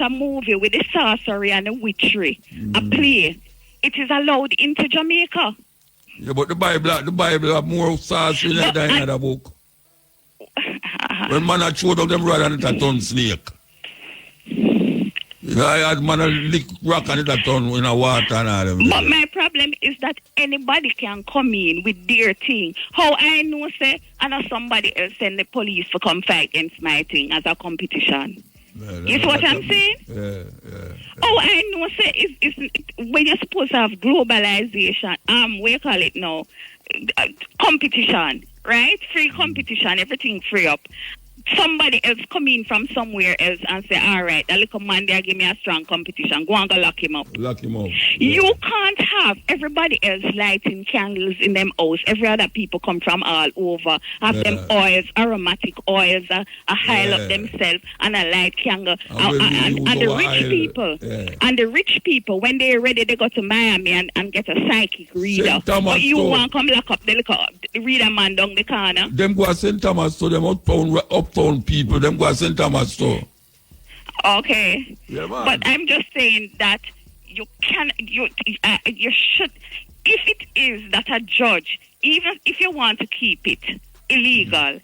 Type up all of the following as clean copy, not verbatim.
out a movie with the sorcery and the witchery, a play. It is allowed into Jamaica. Yeah, but the Bible have more sorcery than any other book. When man a throw down them rod and it a turn snake. I had man a lick rock and it a turn in a water and all them. But my problem is that anybody can come in with their thing. How I know, say, I know somebody else send the police to come fight against my thing as a competition. You see what I'm saying? Yeah. Oh, I know, say, when you're supposed to have globalization, what you call it now? Competition, right? Free competition, everything free up. Somebody else come in from somewhere else and say, all right, that little man there give me a strong competition. Go and go lock him up. Lock him up. Yeah. You can't have everybody else lighting candles in them house. Every other people come from all over. Have them oils, aromatic oils, heal up themselves and a light candle. And the rich people, and the rich people, when they're ready, they go to Miami and get a psychic reader. But you want to come lock up the little reader man down the corner. Them go to St. Thomas to them uptown people, them go to St. Thomas store. Okay. Yeah, man. But I'm just saying that you should, if it is that a judge, even if you want to keep it illegal,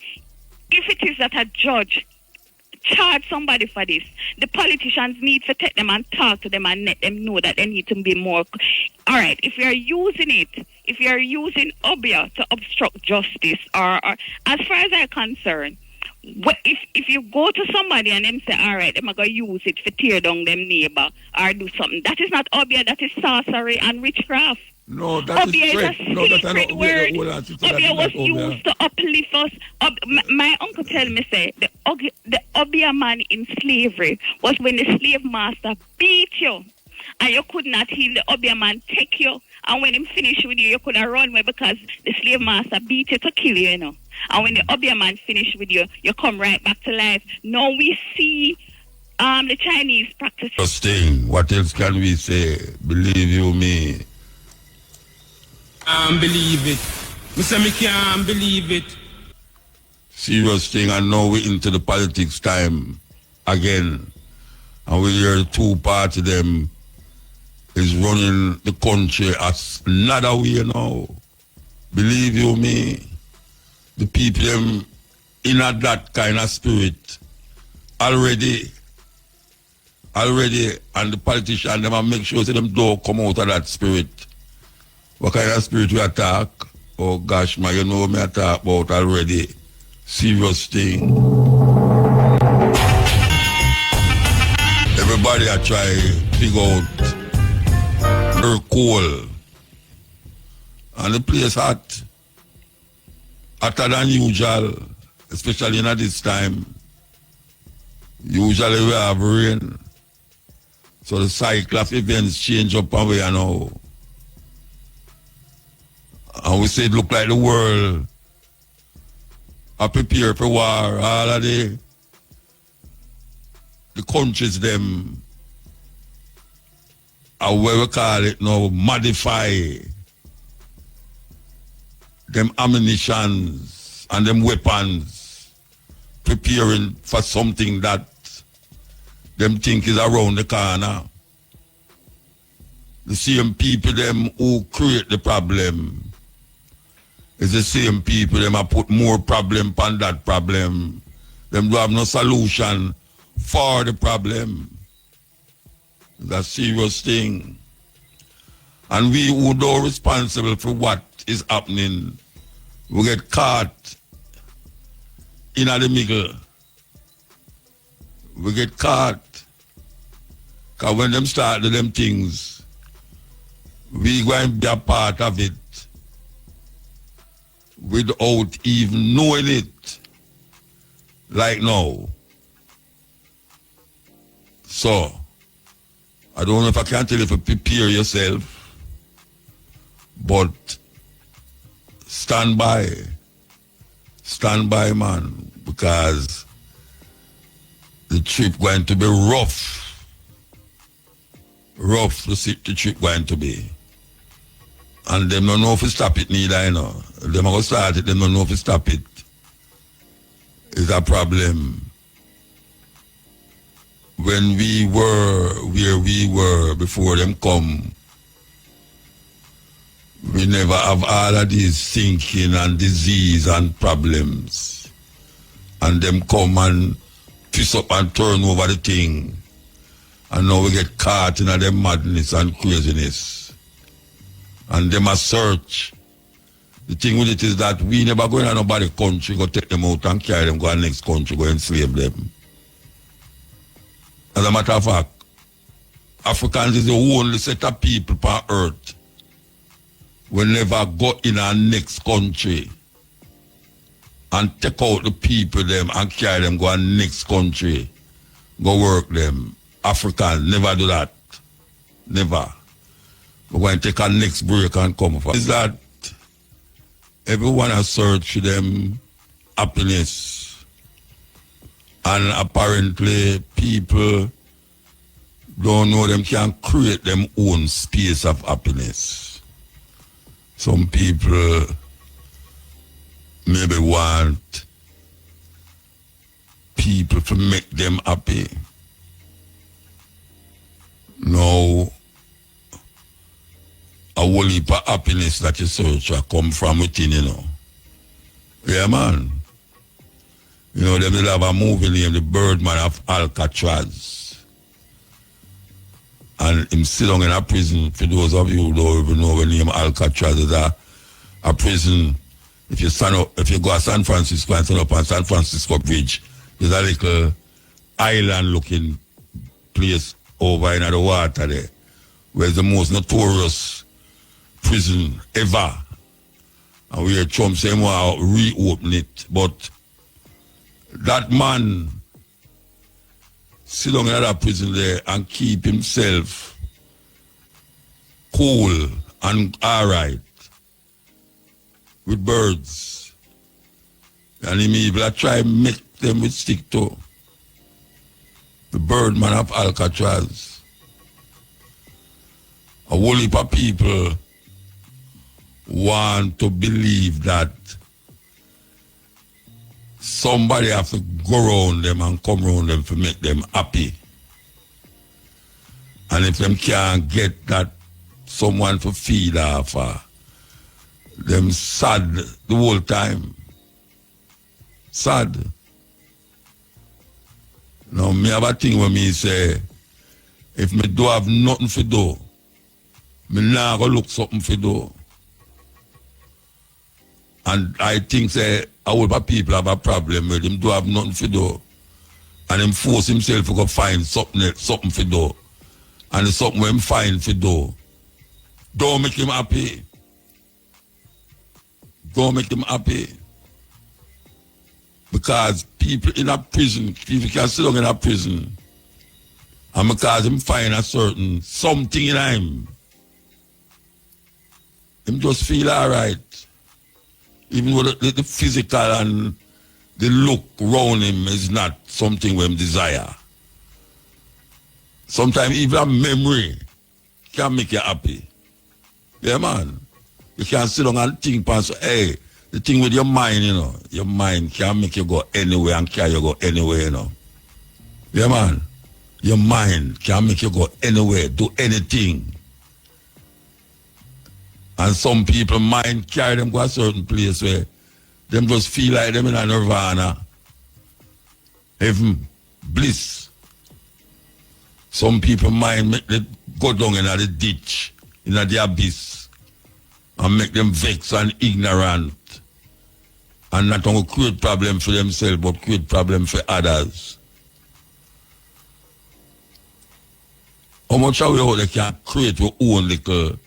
if it is that a judge charge somebody for this, the politicians need to take them and talk to them and let them know that they need to be more. All right, if you're using it, if you're using obia to obstruct justice, or as far as I'm concerned, if you go to somebody and them say, all right, I'm going to use it to tear down them neighbor or do something, that is not obia, that is sorcery and witchcraft. No, that obia is a secret word. Obia was used to uplift us. My uncle tell me, say, the obia man in slavery was when the slave master beat you and you could not heal, the obia man take you. And when him finish with you, you couldn't run away because the slave master beat you to kill you, you know. And when the obia man finish with you, you come right back to life. Now we see the Chinese practice. Thing. What else can we say? Believe you me. Believe it. Mr. Me can't believe it. Serious thing, and now we into the politics time again. And we hear the two party them is running the country as another way now. Believe you me, the people them in that kind of spirit already, and the politicians them make sure them don't come out of that spirit. What kind of spirit we attack? Oh gosh, man, you know me I talk about already. Serious thing. Everybody I try to figure out very cold. And the place hot. Hotter than usual, especially in this time. Usually we have rain. So the cycle of events change up and we are now. And we say it look like the world are prepared for war. All of the countries them are what we call it now, modify them ammunitions and them weapons, preparing for something that them think is around the corner. The same people them who create the problem is the same people them a put more problem on that problem. Them do have no solution for the problem. It's a serious thing. And we who are responsible for what is happening, we get caught in the middle. We get caught. Because when them start them things, we going to be a part of it without even knowing it. Like now. So, I don't know if I can tell you to prepare yourself, but stand by. Stand by, man, because the trip going to be rough. Rough, the trip going to be. And them don't know if to stop it neither, you know. Them are going to start it, them don't know if to stop it. It's a problem. when we were where we were before them come, we never have all of these thinking and disease and problems. And them come and twist up and turn over the thing. And now we get caught in them madness and craziness. And them a search. The thing with it is that we never go in nobody's country, go take them out and carry them, go to the next country, go enslave them. As a matter of fact, Africans is the only set of people on earth will never go in our next country and take out the people them and carry them, go to the next country, go work them. Africans never do that. Never. We're going to take our next break and come for. Is that everyone has searched for them happiness. And apparently people don't know them can create them own space of happiness. Some people maybe want people to make them happy. No, a whole heap of happiness that you search for come from within, you know. Yeah, man. You know, them will have a movie named The Birdman of Alcatraz. And him sit down in a prison. For those of you who don't even know the name Alcatraz is a prison. If you go to San Francisco and stand up on San Francisco Bridge, there's a little island-looking place over in the water there, where it's the most notorious prison ever. And we hear Trump saying, well, reopen it. But that man sit down in that prison there and keep himself cool and all right with birds. And he even try to make them with stick to the Birdman of Alcatraz. A whole heap of people want to believe that somebody have to go around them and come around them to make them happy. And if them can't get that someone to feed off, them sad the whole time. Sad. Now, me have a thing when me say, if me do have nothing to do, me now go look something to do. And I think say a whole lot of people have a problem with him do have nothing to do. And him force himself to go find something to do. And it's something him find to do. Don't make him happy. Don't make him happy. Because people in a prison, people can sit down in a prison. And because him find a certain something in him just feel all right. Even though the physical and the look around him is not something we desire. Sometimes even a memory can make you happy. Yeah, man. You can sit down and think, hey, the thing with your mind, you know, your mind can make you go anywhere and carry you go anywhere, you know. Yeah, man. Your mind can make you go anywhere, do anything. And some people mind carry them go a certain place where them just feel like them in a nirvana, heaven, bliss. Some people mind make them go down in the ditch, in the abyss, and make them vex and ignorant. And not only create problem for themselves, but create problem for others. How much are we how they can create your own little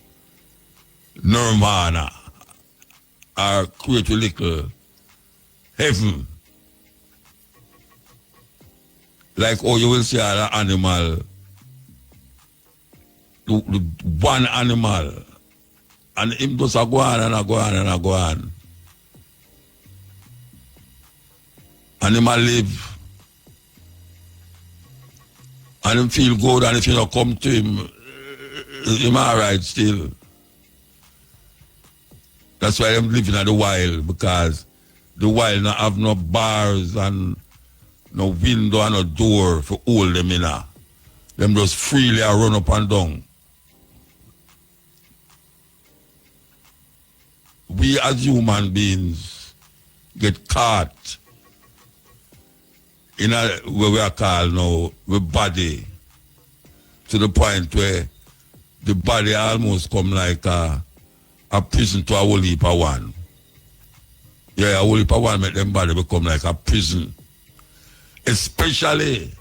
nirvana or create a little heaven? Like how you will see an animal, the one animal, and him just a go on and a go on and a go on. Animal live and him feel good, and if you don't come to him alright still. That's why I'm living in the wild, because the wild not have no bars and no window and no door for hold them in. Them just freely run up and down. We as human beings get caught in a what we are called now the body, to the point where the body almost come like a prison to a whole heap of one. Yeah, a whole heap of one make them body become like a prison. Especially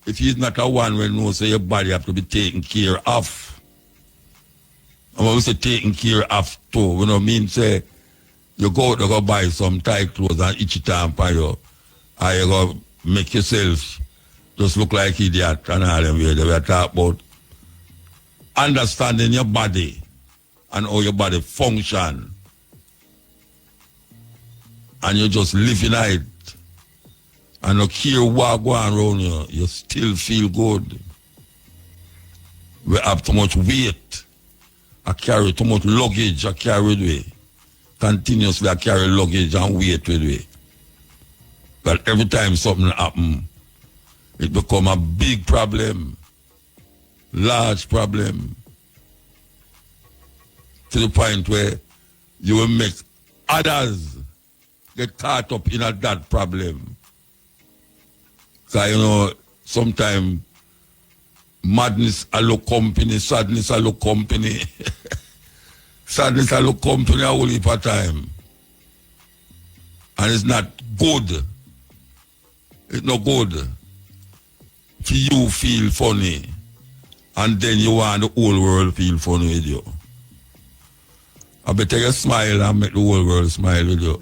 if he's not a one when you say your body have to be taken care of. And when we say taken care of too, you know what I mean? Say you go out to go buy some tight clothes and itchy time for you. Or you go make yourself just look like idiot and all them way they were talking about. Understanding your body and how your body function. And you just live in it. And you care what going around you, you still feel good. We have too much weight. I carry too much luggage, I carry with me. Continuously I carry luggage and weight with me. But every time something happens, it become a big problem. Large problem. To the point where you will make others get caught up in that problem. Because, you know, sometimes madness a look company, sadness a look company. Sadness a look company a whole heap of time. And it's not good. It's not good. If you feel funny, and then you want the whole world feel funny with you. I better you smile and make the whole world smile with you.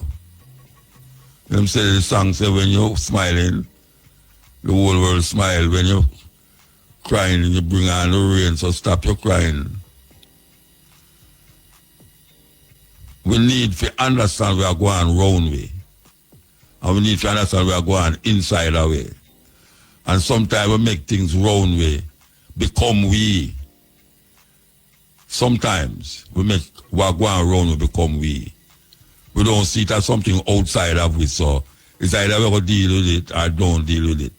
Them say the song say when you're smiling, the whole world smile. When you're crying, you bring on the rain, so stop your crying. We need to understand we are going round way. And we need to understand we are going inside our way. And sometimes we make things round way, become we. Sometimes we make what going around we become we. We don't see it as something outside of we, so it's either we go deal with it or don't deal with it.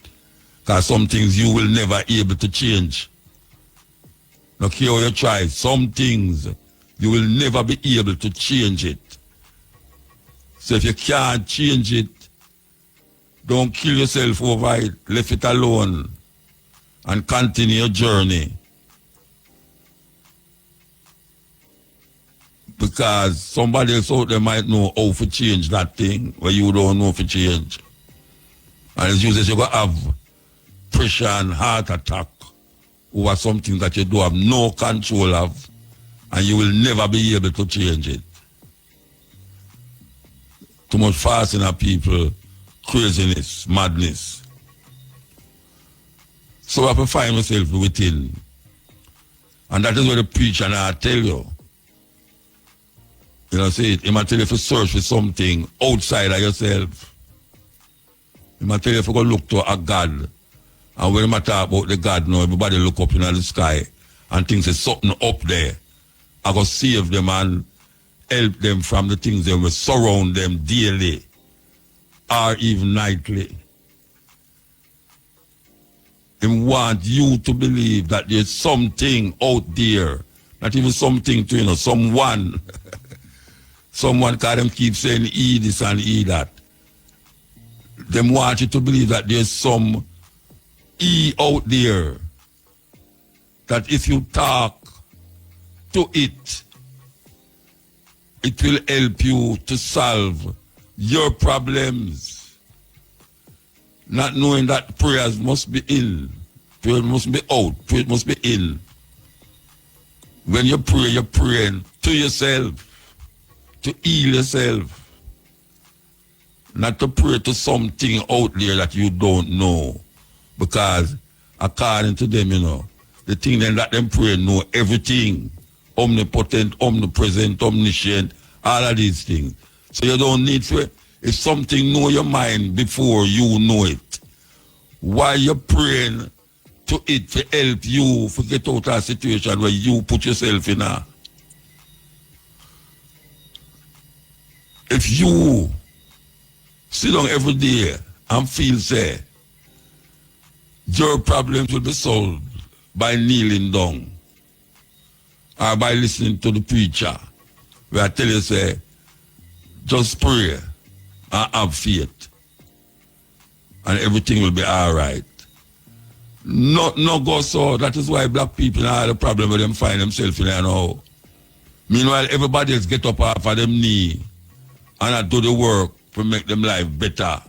Because some things you will never be able to change. No care how you try, some things you will never be able to change it. So if you can't change it, don't kill yourself over it. Leave it alone and continue your journey. Because somebody else out there might know how to change that thing where you don't know how to change. And it's usually you're going to have pressure and heart attack over something that you don't have no control of, and you will never be able to change it. Too much fasting of people, craziness, madness. So I have to find myself within. And that is what the preacher now tell you. You know, say it. He might tell you to search for something outside of yourself. He might tell you to go look to a God. And when you talk about the God now, everybody look up in the sky and think there's something up there. I go save them and help them from the things that will surround them daily or even nightly. He want you to believe that there's something out there, not even something to, you know, someone. Someone can them keep saying he this and he that. Them want you to believe that there's some he out there that if you talk to it, it will help you to solve your problems. Not knowing that prayers must be in, prayer must be out, prayer must be in. When you pray, you're praying to yourself, to heal yourself. Not to pray to something out there that you don't know. Because according to them, you know, the thing then that them pray know everything. Omnipotent, omnipresent, omniscient, all of these things. So you don't need to, if something know your mind before you know it, why you praying to it to help you to get out of a situation where you put yourself in a. If you sit down every day and feel say your problems will be solved by kneeling down or by listening to the preacher where I tell you say just pray and have faith and everything will be all right. No go so. That is why black people have the problem with them find themselves in there now. Meanwhile, everybody else get up off of them knee and do the work to make them life better.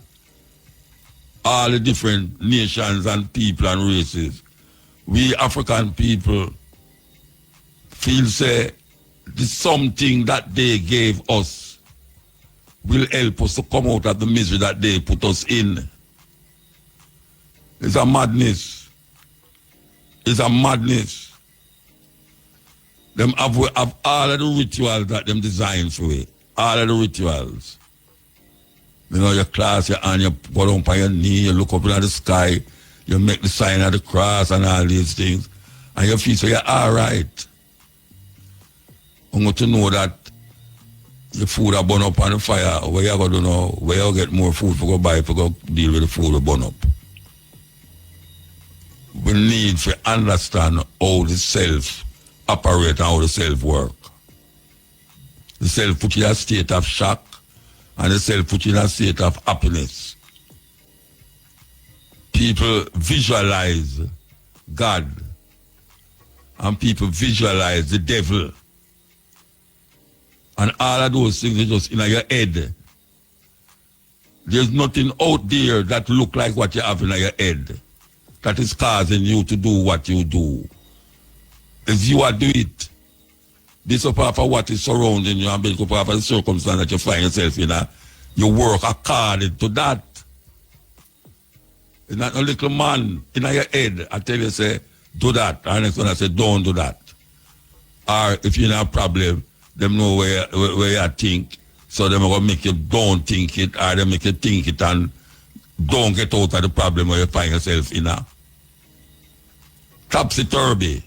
All the different nations and people and races. We African people feel say this something that they gave us will help us to come out of the misery that they put us in. It's a madness. It's a madness. Them have all of the rituals that them designed for it. All of the rituals. You know, your class, your hand, you go down on your knee, you look up into the sky, you make the sign of the cross and all these things. And you feel so you're all right. I want to know that your food are burn up on the fire. Where you going to know? Where you get more food for go buy, for go deal with the food that burn up. We need to understand how the self operate and how the self work. The self put you in a state of shock and the self put you in a state of happiness. People visualize God and people visualize the devil. And all of those things are just in your head. There's nothing out there that look like what you have in your head that is causing you to do what you do. If you are doing it, this is part of what is surrounding you and based upon the circumstance that you find yourself in. You work according to that. It's not a little man in your head. I tell you, say, do that. And next one I say, don't do that. Or if you're in a problem, them know where you think. So them will make you don't think it, or they make you think it and don't get out of the problem where you find yourself in. Topsy-turvy.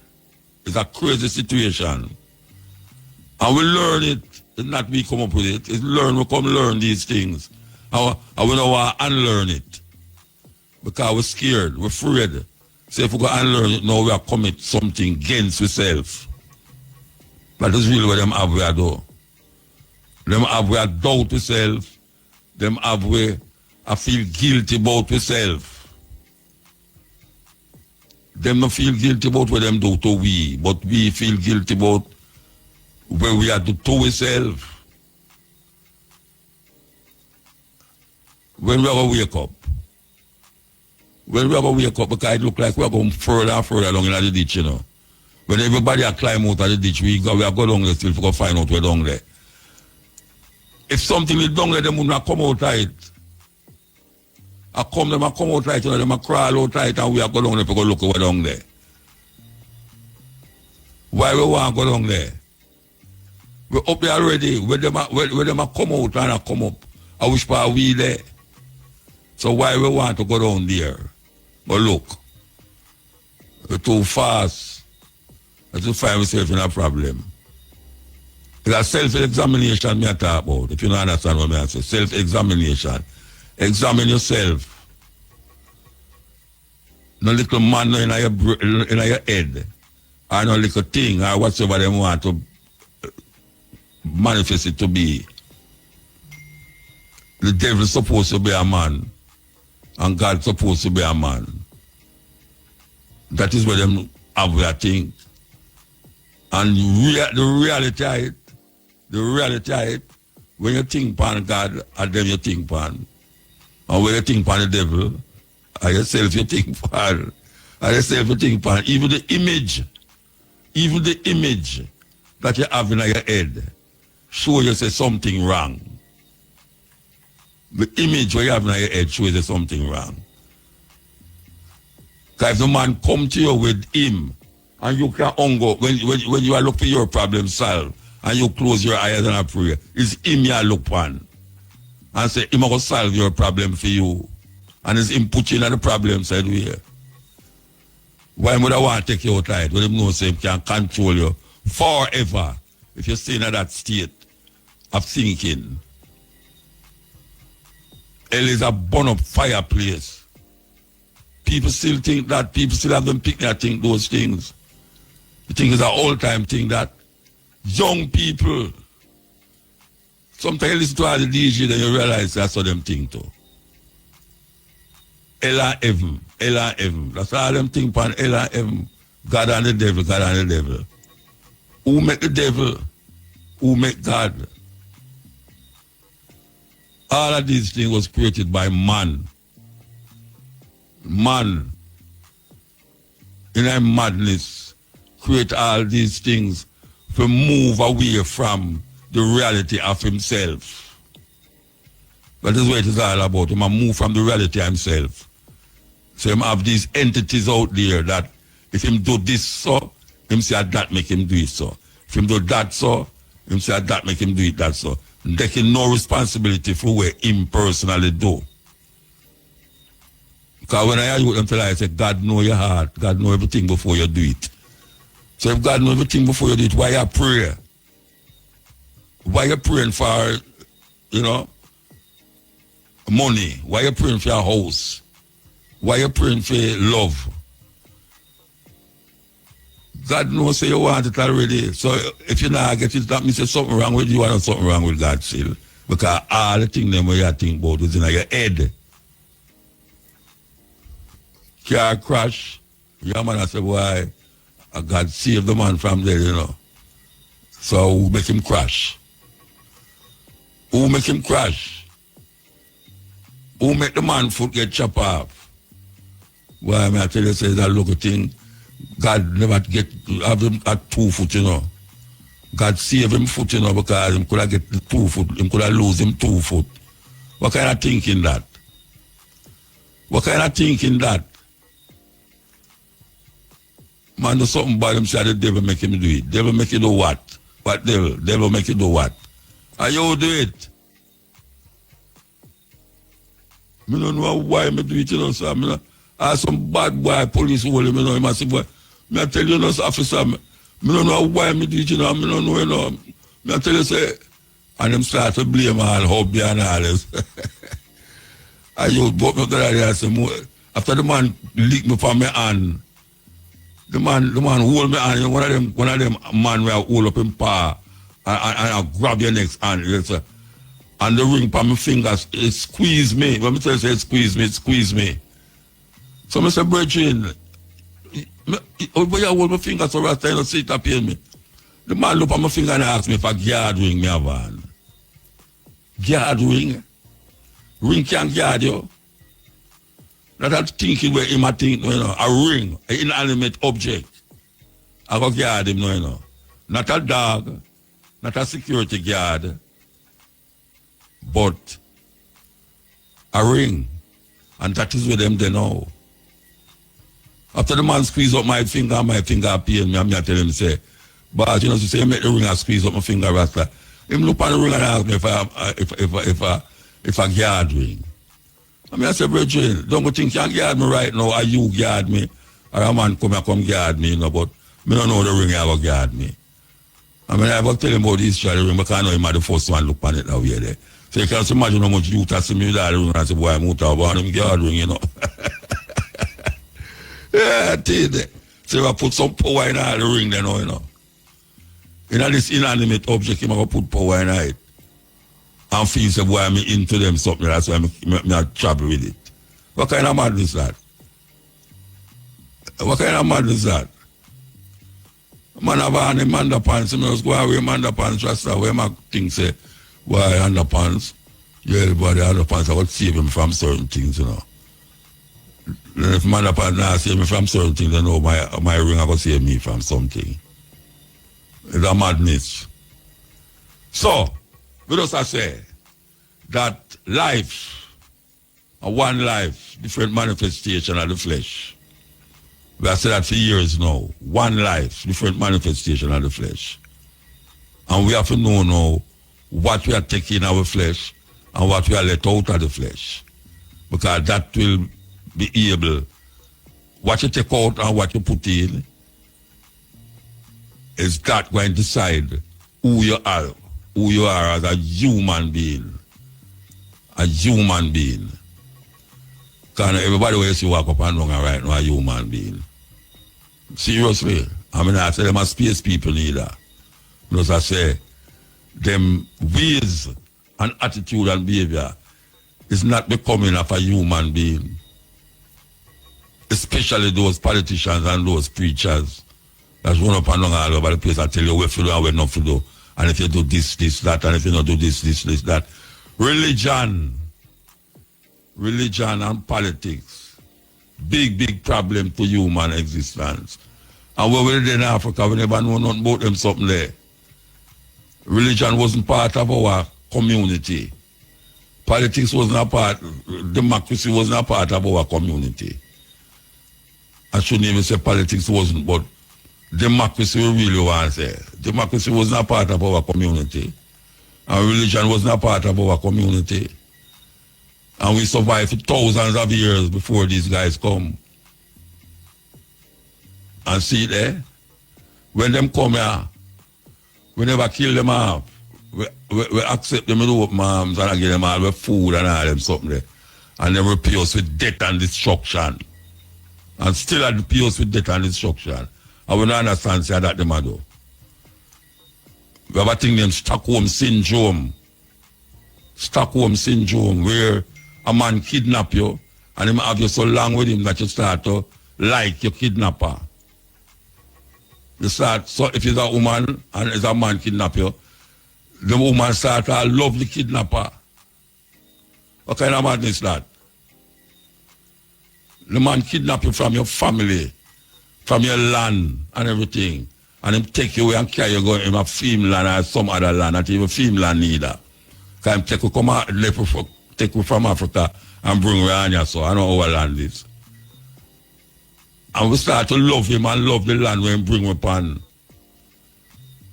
It's a crazy situation. And we learn it. It's not we come up with it. It's we come learn these things. And we don't want to unlearn it. Because we're scared. We're afraid. So if we go unlearn it now, we are commit something against ourselves. That is really what them have we do. Them have we doubt ourselves. Them have we feel guilty about ourselves. Them not feel guilty about what them do to we, but we feel guilty about where we are do to ourselves. When we are going to wake up. When we are going to wake up, because it look like we are going further and further along in the ditch, you know. When everybody are climb out of the ditch, we are going down there still to go find out where down there. If something is down there, them will not come out of it. Them a come out right, you know, them a crawl out right, and we are going down there to go look over down there. Why we want to go down there? We're up there already. Where them a come out and a come up. I wish for we there. So why we want to go down there? But look, we're too fast. Let's find ourselves in a problem. It's a self-examination me I talk about, if you don't understand what I say. Self-examination. Examine yourself. No little man in your head. Or no little thing or whatsoever they want to manifest it to be. The devil is supposed to be a man. And God is supposed to be a man. That is where them have their thing. And the reality of it, when you think upon God, and then you think upon. And when you think upon the devil, and yourself you think upon. And yourself you think upon. Even the image that you have in your head, show you say something wrong. The image where you have in your head shows you something wrong. Because if the man come to you with him, and you can hunger, when you are looking for your problem solved, and you close your eyes and pray, it's him you look on. And say, him will solve your problem for you. And it's him put you in the problem side way. Why would I want to take you outside when him knows him can control you forever if you stay in that state of thinking? Hell is a burn-up fireplace. People still think that. People still have them picnic and think those things. You think it's an old-time thing that young people, sometimes you listen to all the DJ, then you realize that's what them think too. Hell and heaven, hell and heaven. That's all them think upon hell and heaven. God and the devil, God and the devil. Who make the devil? Who make God? All of these things was created by man. Man, in a madness, create all these things to move away from the reality of himself. That is what it is all about. He must move from the reality of himself. So he have these entities out there that if him do this so, him say that make him do it so. If him do that so, him say that make him do it that so. And taking no responsibility for what him personally do. Because when I hear them tell I say, God know your heart, God know everything before you do it. So if God know everything before you do it, why you pray? Why you praying for, money? Why you praying for your house? Why you praying for love? God knows say you want it already. So if you not get it, that means there's something wrong with you and something wrong with God still. Because all the things them you think about is in your head. Car crash, your man say, why? God save the man from there, So who make him crash? Who make him crash? Who make the man foot get chopped off? Why, I tell you, say that little thing, God never have him at 2 foot, God save him foot, because him could have get the 2 foot, him could have lose him 2 foot. What kind of thinking that? What kind of thinking that? Man do something bad, him say the devil make him do it. Devil make you do what? What devil? Devil make you do what? And you do it. I don't know why I do it, so I some bad boy, police hold him, he must say, boy, I tell you, officer, I don't know why I do it, I don't know, I tell you, say, and them start to blame all hobby and all this. And you brought me to that, say, after the man lick me from my hand, the man hold me hand, one of them man will hold up him paw and I grab your next hand, and the ring from my fingers, it squeeze me. When I tell you, say, it squeeze me. So I say, brethren, why you hold my finger so rasta you don't see it appear me? The man look at my finger and ask me if a guard ring me have on. Guard ring? Ring can't guard you. Not thinking where him a think, a ring, an inanimate object. I go guard him, Not a dog, not a security guard, but a ring. And that is where them they know. After the man squeeze up my finger appear me, I'm not telling him, say, but you say, you make the ring and squeeze up my finger, Rasta. Him look on the ring and ask me if I guard ring. I say, brethren, don't go think you can guard me right now, or you guard me, or a man come guard me, but I don't know the ring I will guard me. I will tell him about this history of the ring, because I know him are the first one look on it now here there. So you can imagine how much youth has seen me with that ring and say, boy, muta, about him guard ring, Yeah, I tell you that. So I put some power in all the ring then, In this inanimate object, I'm going to put power in it. And feel say, boy, I'm into them something, that's why I'm trouble with it. What kind of madness is that? What kind of madness is that? Man have on him underpants, I just go away underpants, just where my thing say, why underpants? Yeah, everybody underpants, I would save him from certain things, And if man underpants now save me from certain things, then my ring I go save me from something. It's a madness. So, we just say that life, one life, different manifestation of the flesh. We have said that for years now. One life, different manifestation of the flesh. And we have to know now what we are taking in our flesh and what we are let out of the flesh. Because that will be able, what you take out and what you put in, is that going to decide who you are as a human being. a human being. Because everybody where you see walk up and down and right now a human being. Seriously. I mean, I say them as space people neither. Because I say, them ways and attitude and behavior is not becoming of a human being. Especially those politicians and those preachers that run up and down all over the place and tell you what to do and what not to do. And if you do this, that, and if you not do this, that. Religion and politics, big problem to human existence. And when we were in Africa, we never know nothing about them something there. Religion wasn't part of our community. Politics wasn't a part, democracy wasn't a part of our community. I shouldn't even say politics wasn't, but democracy we really want to say. Democracy wasn't a part of our community. And religion wasn't a part of our community. And we survived for thousands of years before these guys come. And see there, when them come here, we never kill them off. We accept them with open arms and give them all with food and all them something there. And they repay us with death and destruction. And still at the POs with death and destruction. I will not understand say that them do. We have a thing named Stockholm Syndrome. Stockholm Syndrome, where a man kidnap you and him have you so long with him that you start to like your kidnapper. You start, so if it's a woman and it's a man kidnap you, the woman start to love the kidnapper. What kind of madness is that? The man kidnap you from your family, from your land and everything. And him take you away and carry you going in a Finland or some other land, not even Finland neither. Because him take you, take you from Africa and bring you on here, so I know how our land is. And we start to love him and love the land when he bring us upon.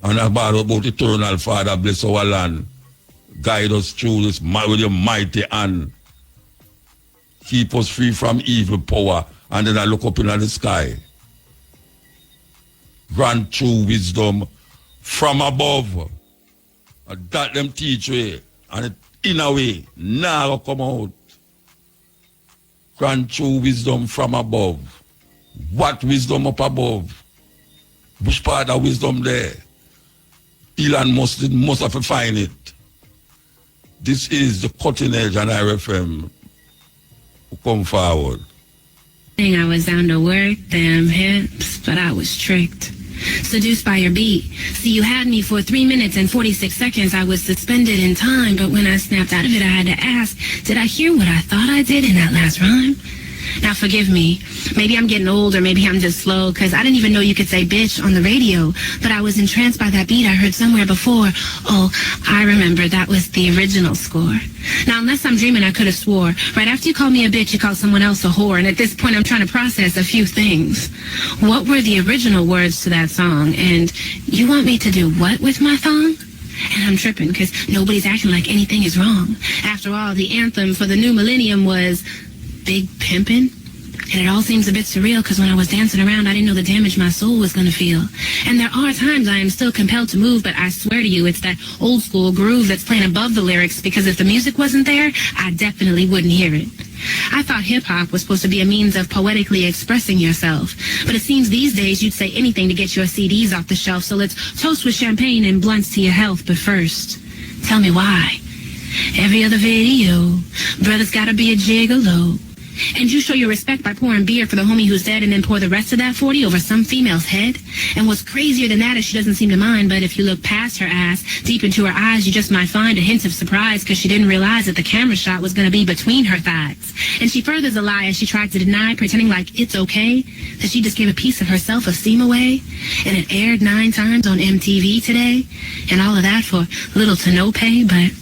And about eternal Father, bless our land. Guide us through this with your mighty hand. Keep us free from evil power. And then I look up into the sky. Grant true wisdom from above. And that them teach way. And it, in a way, now come out. Grant true wisdom from above. What wisdom up above? Which part of wisdom there? Elon must have to find it. This is the cutting edge and IRFM who come forward. I was down to work, damn hips, but I was tricked. Seduced by your beat. See, you had me for 3 minutes and 46 seconds. I was suspended in time, but when I snapped out of it, I had to ask, did I hear what I thought I did in that last rhyme? Now, forgive me. Maybe I'm getting old or maybe I'm just slow, because I didn't even know you could say bitch on the radio. But I was entranced by that beat I heard somewhere before. Oh, I remember. That was the original score. Now, unless I'm dreaming, I could have swore. Right after you called me a bitch, you called someone else a whore. And at this point, I'm trying to process a few things. What were the original words to that song? And you want me to do what with my thong? And I'm tripping, because nobody's acting like anything is wrong. After all, the anthem for the new millennium was Big Pimpin'. And it all seems a bit surreal, because when I was dancing around, I didn't know the damage my soul was going to feel. And there are times I am still compelled to move, but I swear to you, it's that old school groove that's playing above the lyrics, because if the music wasn't there, I definitely wouldn't hear it. I thought hip-hop was supposed to be a means of poetically expressing yourself, but it seems these days you'd say anything to get your CDs off the shelf, so let's toast with champagne and blunts to your health. But first, tell me why. Every other video, brother's gotta be a gigolo. And you show your respect by pouring beer for the homie who's dead and then pour the rest of that 40 over some female's head. And what's crazier than that is she doesn't seem to mind, but if you look past her ass, deep into her eyes, you just might find a hint of surprise, because she didn't realize that the camera shot was going to be between her thighs. And she furthers a lie as she tried to deny, pretending like it's okay, that she just gave a piece of her self-esteem away. And it aired 9 times on MTV today. And all of that for little to no pay, but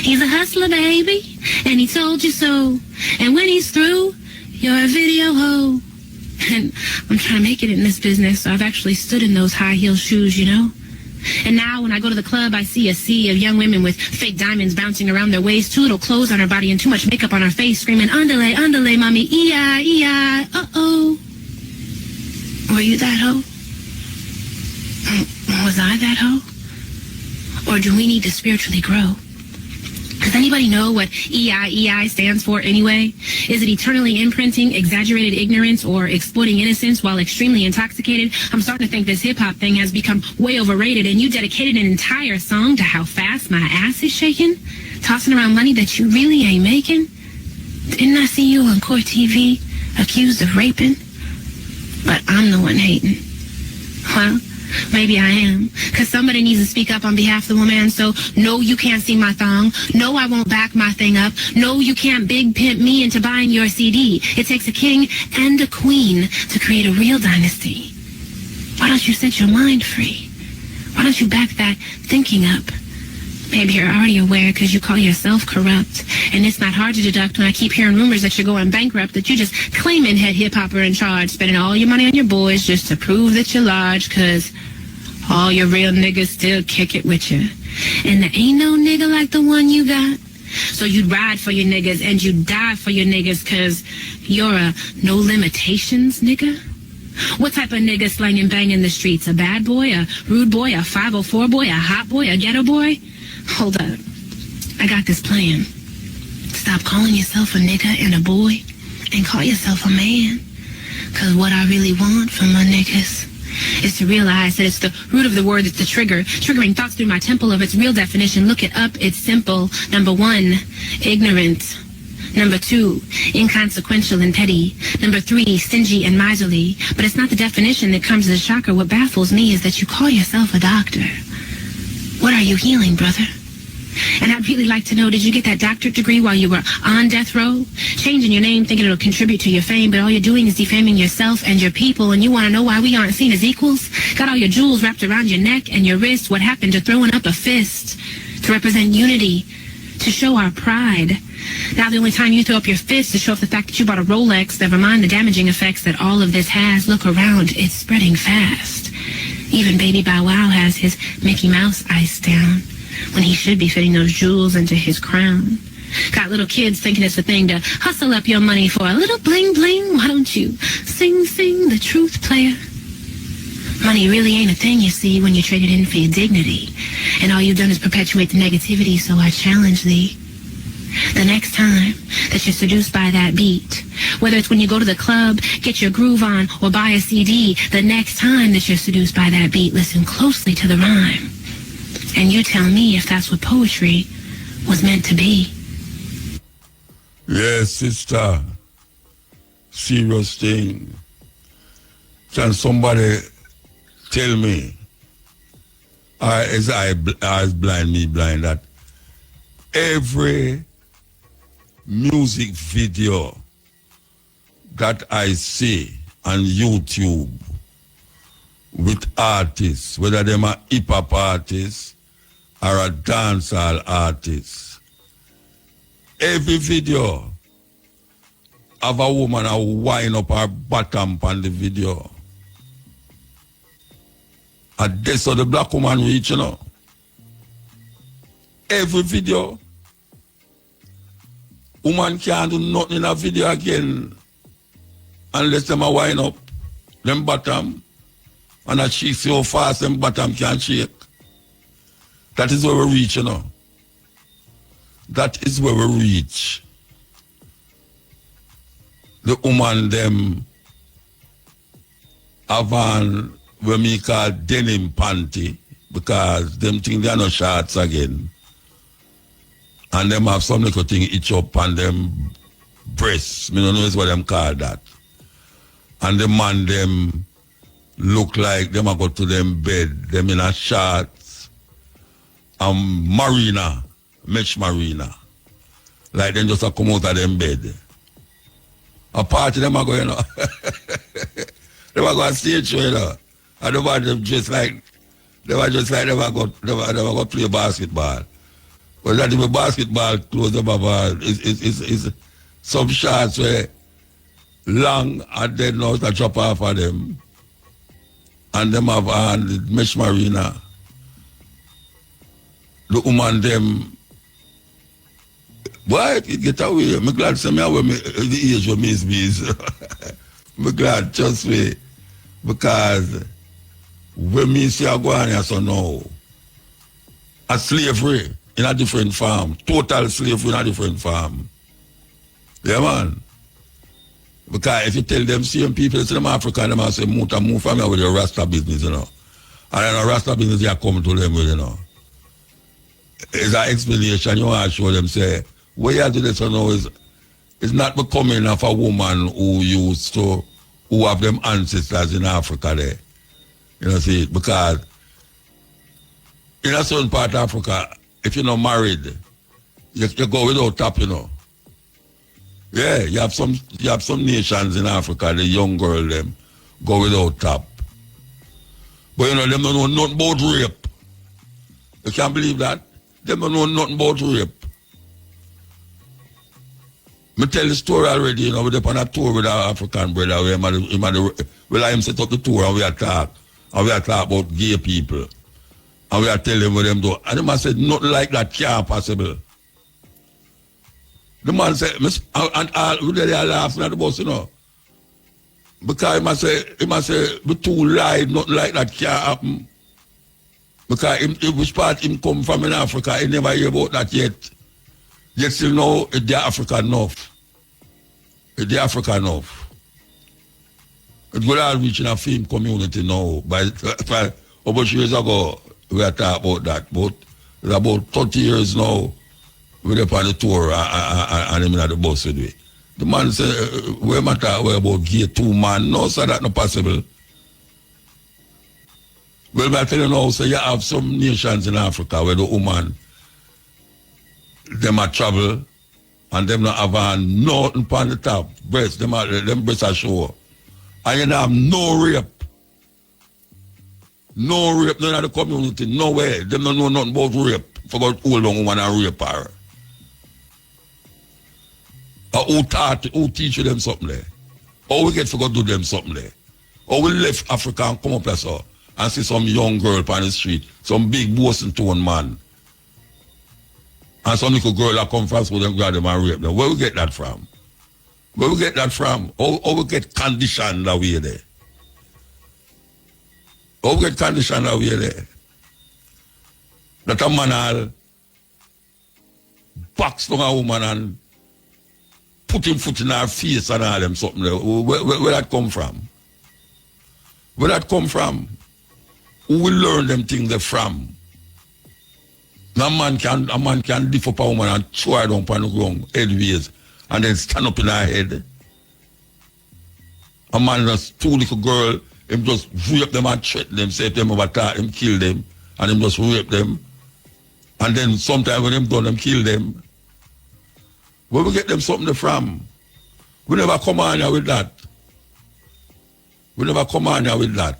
he's a hustler, baby, and he told you so. And when he's through, you're a video hoe. And I'm trying to make it in this business, so I've actually stood in those high-heel shoes, you know. And now when I go to the club, I see a sea of young women with fake diamonds bouncing around their waist, too little clothes on her body and too much makeup on her face, screaming, underlay, underlay, mommy, E-I, E-I, uh-oh. Were you that hoe? Was I that hoe? Or do we need to spiritually grow? Does anybody know what EIEI stands for anyway? Is it eternally imprinting, exaggerated ignorance, or exploiting innocence while extremely intoxicated? I'm starting to think this hip-hop thing has become way overrated, and you dedicated an entire song to how fast my ass is shaking? Tossing around money that you really ain't making? Didn't I see you on court TV, accused of raping? But I'm the one hating. Well, maybe I am, because somebody needs to speak up on behalf of the woman. So, no, you can't see my thong. No, I won't back my thing up. No, you can't big pimp me into buying your CD. It takes a king and a queen to create a real dynasty. Why don't you set your mind free? Why don't you back that thinking up? Maybe you're already aware because you call yourself corrupt. And it's not hard to deduct when I keep hearing rumors that you're going bankrupt, that you just claiming head hip-hopper in charge, spending all your money on your boys just to prove that you're large, because all your real niggas still kick it with you. And there ain't no nigga like the one you got. So you'd ride for your niggas and you'd die for your niggas because you're a no limitations nigga? What type of nigga slanging bang in the streets? A bad boy, a rude boy, a 504 boy, a hot boy, a ghetto boy? Hold up. I got this plan. Stop calling yourself a nigga and a boy and call yourself a man. Because what I really want from my niggas is to realize that it's the root of the word that's the trigger, triggering thoughts through my temple of its real definition. Look it up. It's simple. Number 1, ignorant. Number 2, inconsequential and petty. Number 3, stingy and miserly. But it's not the definition that comes as a shocker. What baffles me is that you call yourself a doctor. What are you healing, brother? And I'd really like to know, did you get that doctorate degree while you were on death row? Changing your name thinking it'll contribute to your fame, but all you're doing is defaming yourself and your people, and you want to know why we aren't seen as equals? Got all your jewels wrapped around your neck and your wrist. What happened to throwing up a fist to represent unity, to show our pride? Now the only time you throw up your fist to show off the fact that you bought a Rolex, never mind the damaging effects that all of this has. Look around, it's spreading fast. Even Baby Bow Wow has his Mickey Mouse iced down when he should be fitting those jewels into his crown. Got little kids thinking it's a thing to hustle up your money for a little bling bling. Why don't you sing the truth, player? Money really ain't a thing, you see, when you trade it in for your dignity. And all you've done is perpetuate the negativity, so I challenge thee. The next time that you're seduced by that beat, whether it's when you go to the club, get your groove on, or buy a CD, the next time that you're seduced by that beat, listen closely to the rhyme. And you tell me if that's what poetry was meant to be. Yes, sister. Serious thing. Can somebody tell me, is blind, me blind, that every music video that I see on YouTube with artists, whether them are hip-hop artists or a dancehall artist, every video of a woman a wind up her bottom on the video. And that's how the black woman reach, you know. Every video. Woman can't do nothing in a video again unless them a wind up them bottom and a shake so fast them bottom can't shake. That is where we reach, you know. That is where we reach. The woman them have on what we call denim panty because them think they are no shorts again. And them have some little thing itch up on them breasts. Me don't know what them call that. And the man them look like them a go to them bed, them in a shorts marina, mesh marina. Like them just a come out of them bed. A party them a go, you know. Them a go on stage show, you know. And them a just like them a go play basketball. But that if a basketball close up is some shots where long and then now to drop off of them. And them have on the mesh marina. The woman them, why it get away? I'm glad to me the age of me is. I'm glad, trust me. Because when me see a go on here so now, a slavery in a different form. Total slavery in a different form. Yeah, man. Because if you tell them same people, it's them African, them say, muta, move from here with your Rasta business, you know. And then the Rasta business, you come to them with, you know. It's an explanation you want to show them, say, what you have to do this now is, it's not becoming of a woman who have them ancestors in Africa there. You know, see, because in a certain part of Africa, if you're not married, you go without top, you know. Yeah, you have some nations in Africa, the young girl them go without top. But you know, them don't know nothing about rape. You can't believe that? Them don't know nothing about rape. Me tell the story already, you know, we're on a tour with our African brother, him set up the tour and we are talk about gay people. And we are telling what them do. And the man said, nothing like that can't possible. The man said, and all they are laughing at the bus, you know. Because he must say, the two lied, nothing like that can't happen. Because which part him come from in Africa, he never hear about that yet. Yet still know it's African enough. It's African enough. It's going to reach in a film community now. About years ago, we are talking about that. But it's about 30 years now. We're up on the tour and him in the bus with me. The man said, we matter about gay two man. No, sir, that's not possible. Well, I tell you now, so you have some nations in Africa where the woman, them are travel and them not have nothing on the top. Breast, them breasts are show. And you have no rape. No rape, none of the community, nowhere. Them don't know nothing about rape. Forgot old young woman and rape her. Who teach you them something there? Or we get forgot to do them something there? Or we left Africa and come up there so and see some young girl on the street, some big Boston tone man. And some little girl that come from school and grab them and rape them. Where we get that from? Where we get that from? Or we get conditioned that way there? Or we get conditioned that way there? That a man will box down a woman and put him foot in her face and all them something there. Where that come from? Where that come from? Who will learn them things there from? A man can lift up a woman and throw her down on the ground, headways, and then stand up in her head. A man just two little girl, him just rape them and threaten them, say if them overtalk, him kill them, and him just rape them. And then sometimes when them done, them kill them. Where we get them something there from? We never come on here with that. We never come on here with that.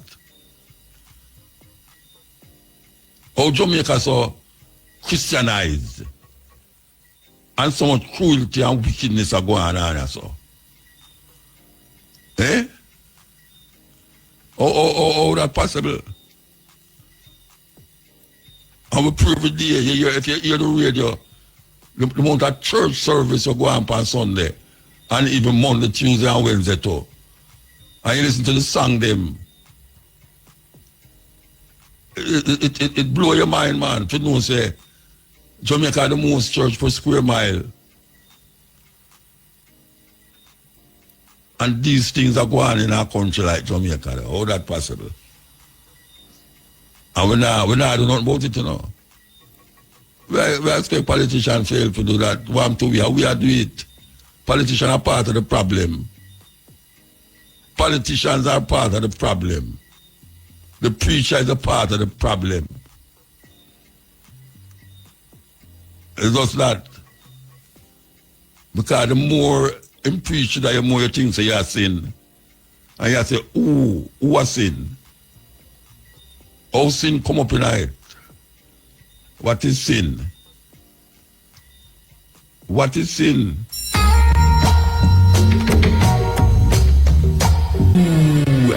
How Jamaica so Christianized and so much cruelty and wickedness are going on so. Eh? How that possible? And we pray every day, if you hear the radio, the amount of church service you go on Sunday, and even Monday, Tuesday, and Wednesday too. And you listen to the song them. It blow your mind, man. To know, say, Jamaica the most church per square mile. And these things are going on in our country like Jamaica. How that possible? And we not do nothing about it, you know. We expect politicians fail to do that. We are doing it. Politicians are part of the problem. Politicians are part of the problem. The preacher is a part of the problem. It's just that. Because the more in preaching, the more you think say you are sin. And you say, who has sin? How sin come up in it? What is sin? What is sin?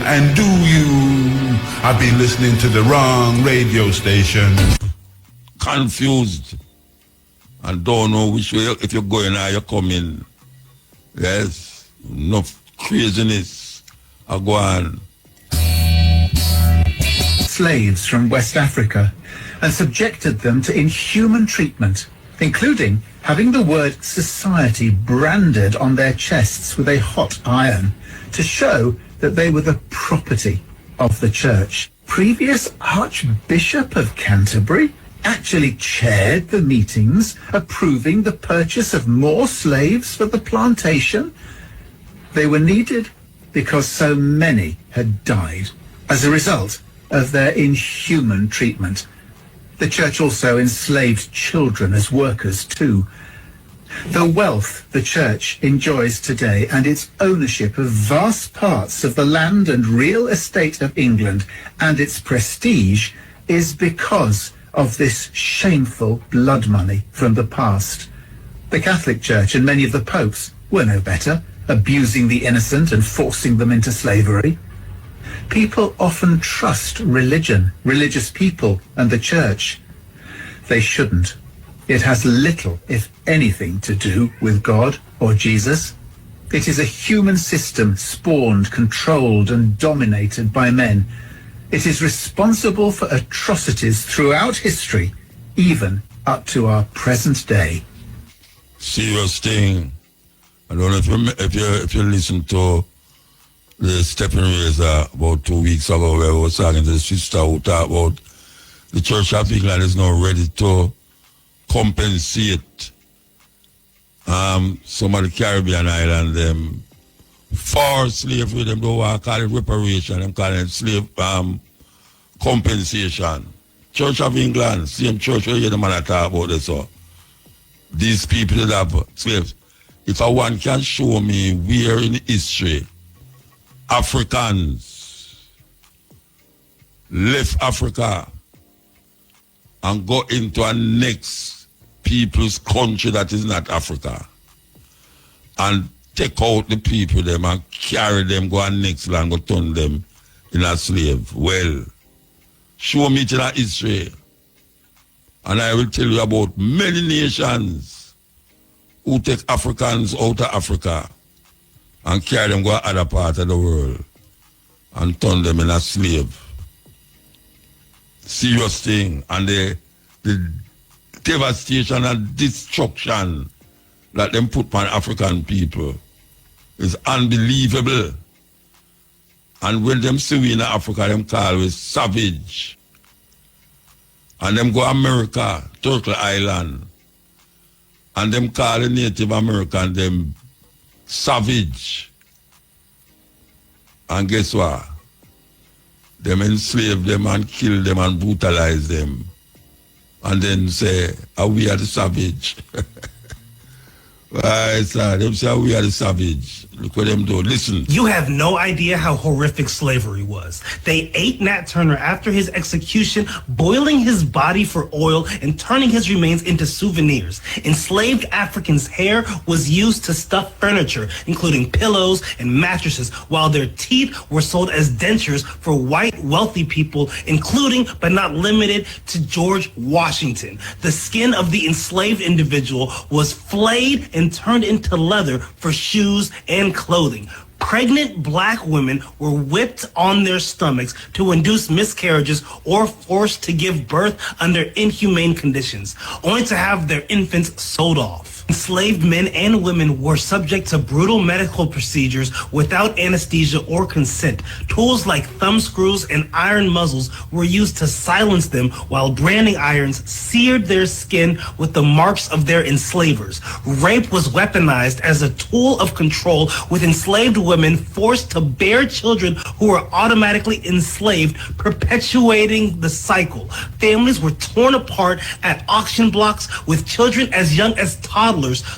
And do you have been listening to the wrong radio station? Confused and don't know which way, if you're going or you're coming. Yes, enough craziness are going. slaves from West Africa and subjected them to inhuman treatment, including having the word society branded on their chests with a hot iron to show that they were the property of the church. Previous Archbishop of Canterbury actually chaired the meetings approving the purchase of more slaves for the plantation. They were needed because so many had died as a result of their inhuman treatment. The church also enslaved children as workers too. The wealth the church enjoys today and its ownership of vast parts of the land and real estate of England and its prestige is because of this shameful blood money from the past. The Catholic Church and many of the popes were no better, abusing the innocent and forcing them into slavery. People often trust religion, religious people, and the church. They shouldn't. It has little, if anything, to do with God or Jesus. It is a human system spawned, controlled, and dominated by men. It is responsible for atrocities throughout history, even up to our present day. Serious thing. I don't know if you listen to the Stephen Razor about 2 weeks ago, where I was talking to the sister who talked about the Church of England is now ready to compensate some of the Caribbean islands them for slavery. Them don't want to call it reparation, them call it slave compensation. Church of England, same church where you hear the man talk about this. So these people that have slaves. If one can show me where in history Africans left Africa and go into a next people's country that is not Africa and take out the people them and carry them, go and next land, go turn them in a slave. Well, show me to that history and I will tell you about many nations who take Africans out of Africa and carry them go to other part of the world and turn them in a slave. Serious thing. And the devastation and destruction that them put on African people is unbelievable. And when them see we in Africa, them call us savage. And them go America, Turtle Island, and them call the Native American them savage. And guess what? Them enslave them and kill them and brutalize them. And then say, we are the savage. Right, sir. Them say, we are the savage. Look what them do. Listen. You have no idea how horrific slavery was. They ate Nat Turner after his execution, boiling his body for oil and turning his remains into souvenirs. Enslaved Africans' hair was used to stuff furniture, including pillows and mattresses, while their teeth were sold as dentures for white wealthy people, including but not limited to George Washington. The skin of the enslaved individual was flayed and turned into leather for shoes and clothing. Pregnant black women were whipped on their stomachs to induce miscarriages or forced to give birth under inhumane conditions, only to have their infants sold off. Enslaved men and women were subject to brutal medical procedures without anesthesia or consent. Tools like thumb screws and iron muzzles were used to silence them, while branding irons seared their skin with the marks of their enslavers. Rape was weaponized as a tool of control, with enslaved women forced to bear children who were automatically enslaved, perpetuating the cycle. Families were torn apart at auction blocks, with children as young as toddlers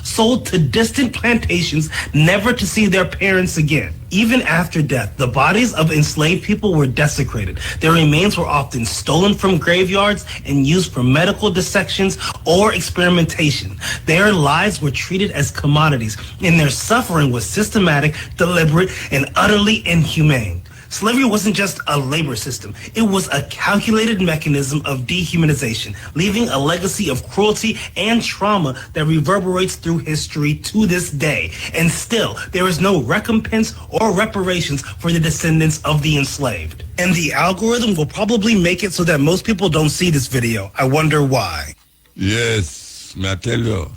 sold to distant plantations, never to see their parents again. Even after death, the bodies of enslaved people were desecrated. Their remains were often stolen from graveyards and used for medical dissections or experimentation. Their lives were treated as commodities, and their suffering was systematic, deliberate, and utterly inhumane. Slavery wasn't just a labor system. It was a calculated mechanism of dehumanization, leaving a legacy of cruelty and trauma that reverberates through history to this day. And still, there is no recompense or reparations for the descendants of the enslaved. And the algorithm will probably make it so that most people don't see this video. I wonder why. Yes, may I tell you,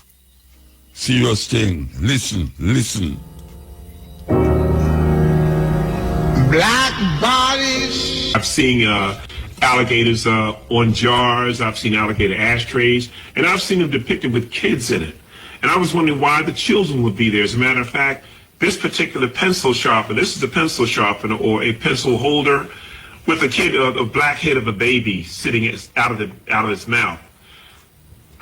serious thing. Listen. Black bodies. I've seen alligators on jars. I've seen alligator ashtrays, and I've seen them depicted with kids in it. And I was wondering why the children would be there. As a matter of fact, this particular pencil sharpener, this is a pencil sharpener or a pencil holder with a black head of a baby sitting out of its mouth.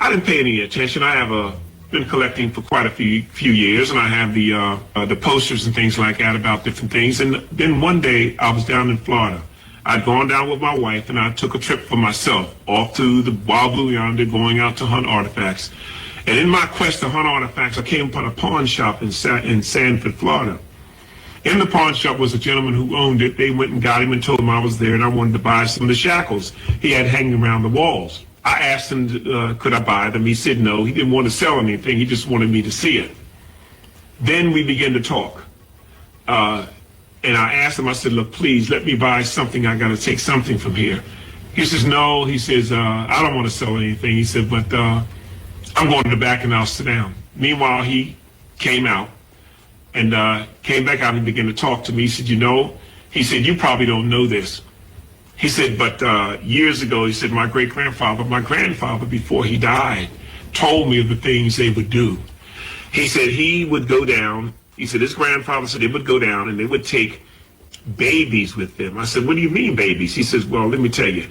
I didn't pay any attention. I have been collecting for quite a few years, and I have the posters and things like that about different things. And then one day I was down in Florida. I'd gone down with my wife, and I took a trip for myself off to the Wild Blue Yonder, going out to hunt artifacts. And in my quest to hunt artifacts, I came upon a pawn shop in Sanford, Florida. In the pawn shop was a gentleman who owned it. They went and got him and told him I was there, and I wanted to buy some of the shackles he had hanging around the walls. I asked him, could I buy them? He said no. He didn't want to sell anything. He just wanted me to see it. Then we began to talk. And I asked him, I said, look, please let me buy something. I got to take something from here. He says, no. He says, I don't want to sell anything. He said, but I'm going to the back and I'll sit down. Meanwhile, he came out and came back out and began to talk to me. He said, he said, you probably don't know this. He said, but years ago, he said, my grandfather, before he died, told me of the things they would do. He said he would go down. He said his grandfather said they would go down and they would take babies with them. I said, what do you mean babies? He says, well, let me tell you.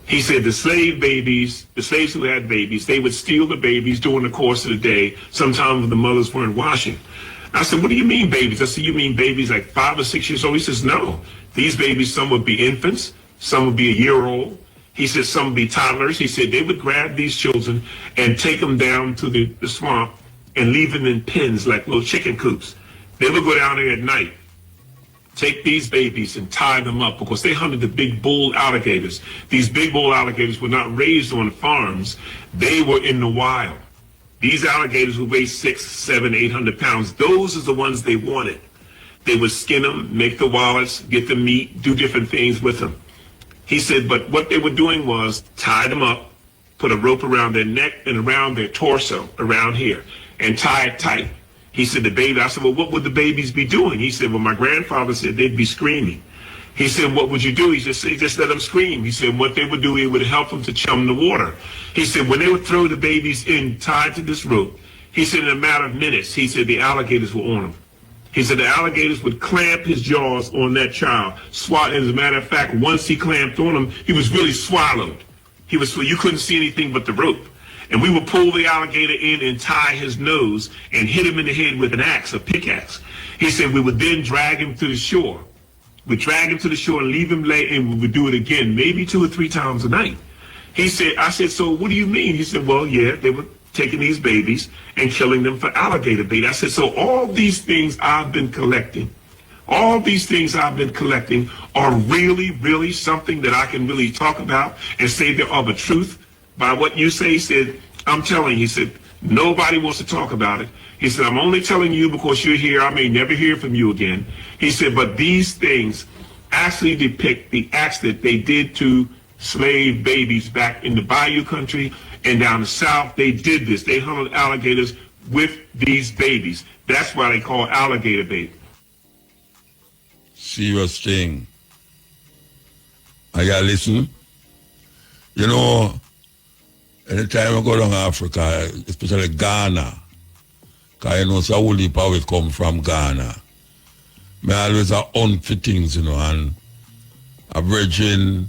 He said the slaves who had babies, they would steal the babies during the course of the day, sometimes when the mothers weren't washing. I said, what do you mean babies? I said, you mean babies like 5 or 6 years old? He says, no. These babies, some would be infants. Some would be a year old. He said some would be toddlers. He said they would grab these children and take them down to the swamp and leave them in pens like little chicken coops. They would go down there at night, take these babies and tie them up because they hunted the big bull alligators. These big bull alligators were not raised on farms. They were in the wild. These alligators would weigh 600, 700, 800 pounds. Those are the ones they wanted. They would skin them, make the wallets, get the meat, do different things with them. He said, but what they were doing was tie them up, put a rope around their neck and around their torso, around here, and tie it tight. He said, I said, well, what would the babies be doing? He said, well, my grandfather said they'd be screaming. He said, what would you do? He just let them scream. He said, what they would do, it would help them to chum the water. He said, when they would throw the babies in tied to this rope, he said, in a matter of minutes, he said, the alligators were on them. He said the alligators would clamp his jaws on that child. As a matter of fact, once he clamped on him, he was really swallowed. You couldn't see anything but the rope. And we would pull the alligator in and tie his nose and hit him in the head with an axe, a pickaxe. He said we would then drag him to the shore. We'd drag him to the shore and leave him lay, and we would do it again, maybe 2 or 3 times a night. I said, so what do you mean? He said, well, yeah, they were taking these babies and killing them for alligator bait. I said, so all these things I've been collecting are really, really something that I can really talk about and say they are the truth by what you say. He said, I'm telling you, he said, nobody wants to talk about it. He said, I'm only telling you because you're here. I may never hear from you again. He said, but these things actually depict the acts that they did to slave babies back in the Bayou country and down the South. They did this. They hunted alligators with these babies. That's why they call alligator bait. Serious thing. I gotta listen. Anytime I go down Africa, especially Ghana, because so whole heap always come from Ghana. I always have unfit things, and a virgin,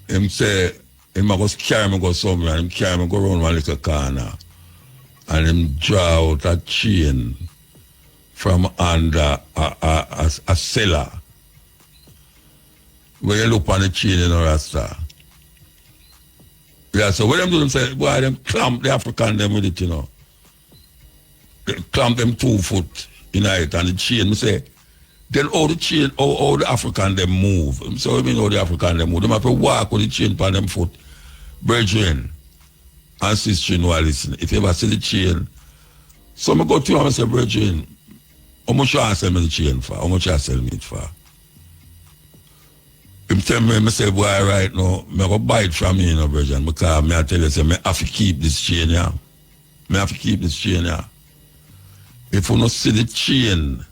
him say, him go carry me go somewhere, him carry me go around one little corner, and him draw out a chain from under a cellar. When you look on the chain, Rasta. Yeah, so what them do, them say, boy, them clamp the African them with it, They clamp them 2 foot in it, and the chain, me say, Then all the chain, all the African them move. So I mean all the African them move. They have to walk with the chain on them foot. Brethren and sister who are listening. If you ever see the chain, so I go to you and I say, brethren, how much you sell me the chain for? How much you sell me it for? Him tell me, I say, boy, right now, I go buy it from you, brethren, because I tell you, say, I have to keep this chain here. I have to keep this chain here. If you don't see the chain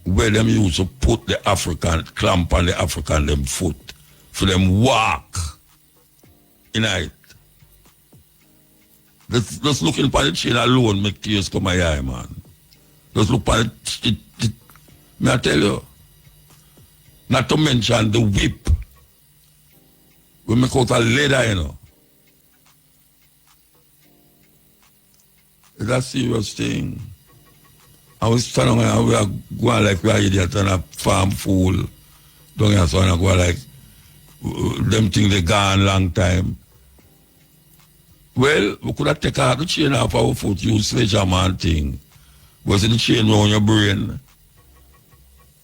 where them used to put the African, clamp on the African them foot, for them walk in it. Just looking for the chain alone make tears come my eye, man. Just look for it. May I tell you? Not to mention the whip. We make out a leather, you know. It's a serious thing. I was standing and we are going like we are idiot and a farm fool. Don't you so and go like them things they gone long time. Well, we could have taken out the chain off our foot, use sledgehammer thing. Was it the chain around your brain?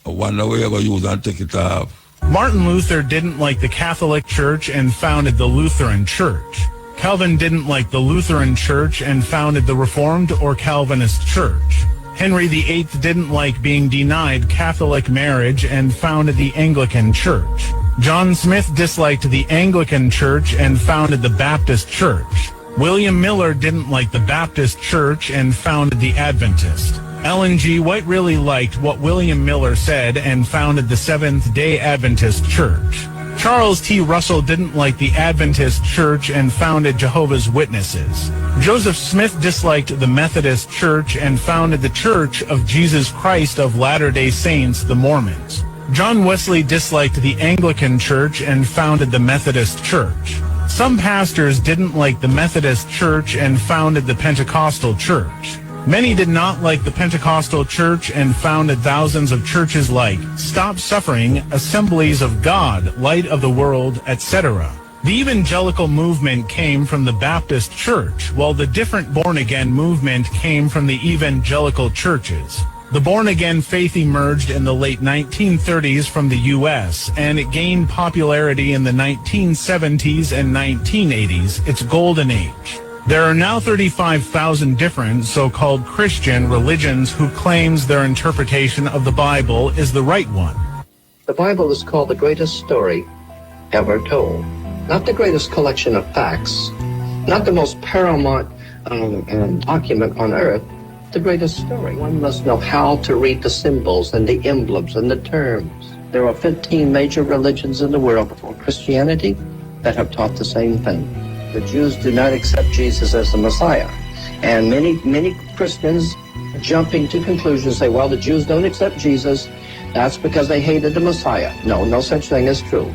I wonder where you're going to use and take it off. Martin Luther didn't like the Catholic Church and founded the Lutheran Church. Calvin didn't like the Lutheran Church and founded the Reformed or Calvinist Church. Henry VIII didn't like being denied Catholic marriage and founded the Anglican Church. John Smith disliked the Anglican Church and founded the Baptist Church. William Miller didn't like the Baptist Church and founded the Adventist. Ellen G. White really liked what William Miller said and founded the Seventh-day Adventist Church. Charles T. Russell didn't like the Adventist Church and founded Jehovah's Witnesses. Joseph Smith disliked the Methodist Church and founded the Church of Jesus Christ of Latter-day Saints, the Mormons. John Wesley disliked the Anglican Church and founded the Methodist Church. Some pastors didn't like the Methodist Church and founded the Pentecostal Church. Many did not like the Pentecostal Church and founded thousands of churches like Stop Suffering, Assemblies of God, Light of the World, etc. The evangelical movement came from the Baptist Church, while the different born-again movement came from the evangelical churches. The born-again faith emerged in the late 1930s from the U.S., and it gained popularity in the 1970s and 1980s, its golden age. There are now 35,000 different so-called Christian religions who claims their interpretation of the Bible is the right one. The Bible is called the greatest story ever told. Not the greatest collection of facts, not the most paramount document on earth, the greatest story. One must know how to read the symbols and the emblems and the terms. There are 15 major religions in the world before Christianity that have taught the same thing. The Jews do not accept Jesus as the Messiah. And many Christians jumping to conclusions say, well, the Jews don't accept Jesus. That's because they hated the Messiah. No such thing is true.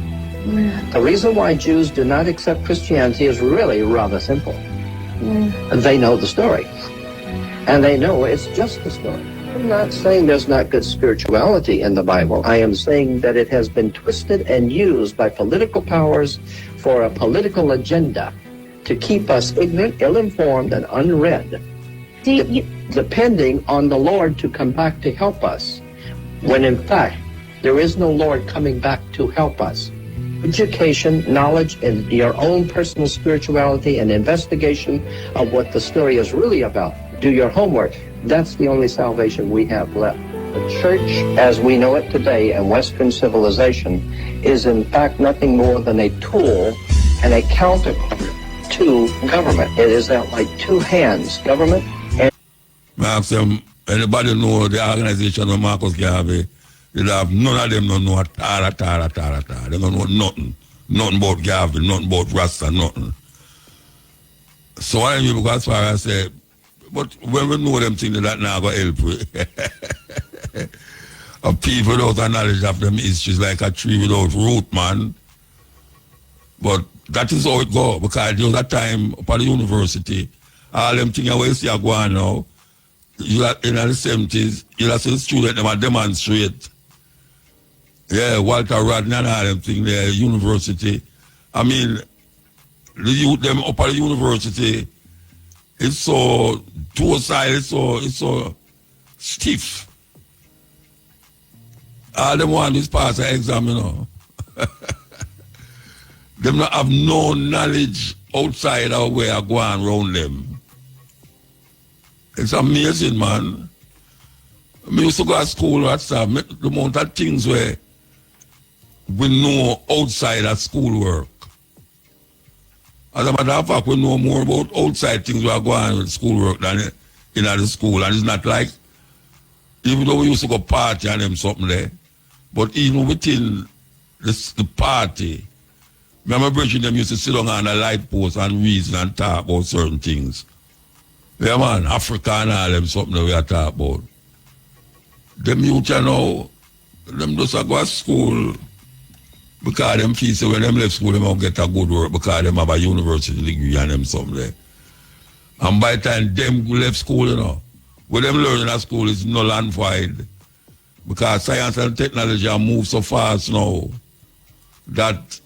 The reason why Jews do not accept Christianity is really rather simple. They know the story. And they know it's just a story. I'm not saying there's not good spirituality in the Bible. I am saying that it has been twisted and used by political powers for a political agenda to keep us ignorant, ill-informed, and unread, depending on the Lord to come back to help us, when in fact, there is no Lord coming back to help us. Education, knowledge, and your own personal spirituality and investigation of what the story is really about. Do your homework. That's the only salvation we have left. The church, as we know it today in Western civilization, is in fact nothing more than a tool and a counterpart to government. It is like two hands, government and... Anybody know the organization of Marcus Garvey? None of them don't know tara. They don't know nothing. Nothing about Garvey, nothing about Rasta, nothing. So I mean, because as far as I say, but when we know them things that now go help with. Of people without knowledge of them histories like a tree without root, man. But that is how it go, because there was a time up at the university, all them things where you see are going now, in the 70s, you'll see the students them demonstrate. Yeah, Walter Rodney and all them things there, university. I mean, the youth them up at the university, it's so docile, it's so stiff. All them want is pass an exam, you know. Them not have no knowledge outside of where I go on around them. It's amazing, man. I used to go to school at stuff. The amount of things where we know outside of schoolwork. As a matter of fact, we know more about outside things that are going on with schoolwork than in the school. And it's not like, even though we used to go party and them something there, but even within the party, remember Bridget, them used to sit on a light post and reason and talk about certain things. Yeah, man, Africa and all them something that we are talking about. Them youth, you know, them just go to school because them feel so when them left school, they don't get a good work because them have a university degree and them something there. And by the time them left school, you know, what them learning at school is null and void. Because science and technology have moved so fast now that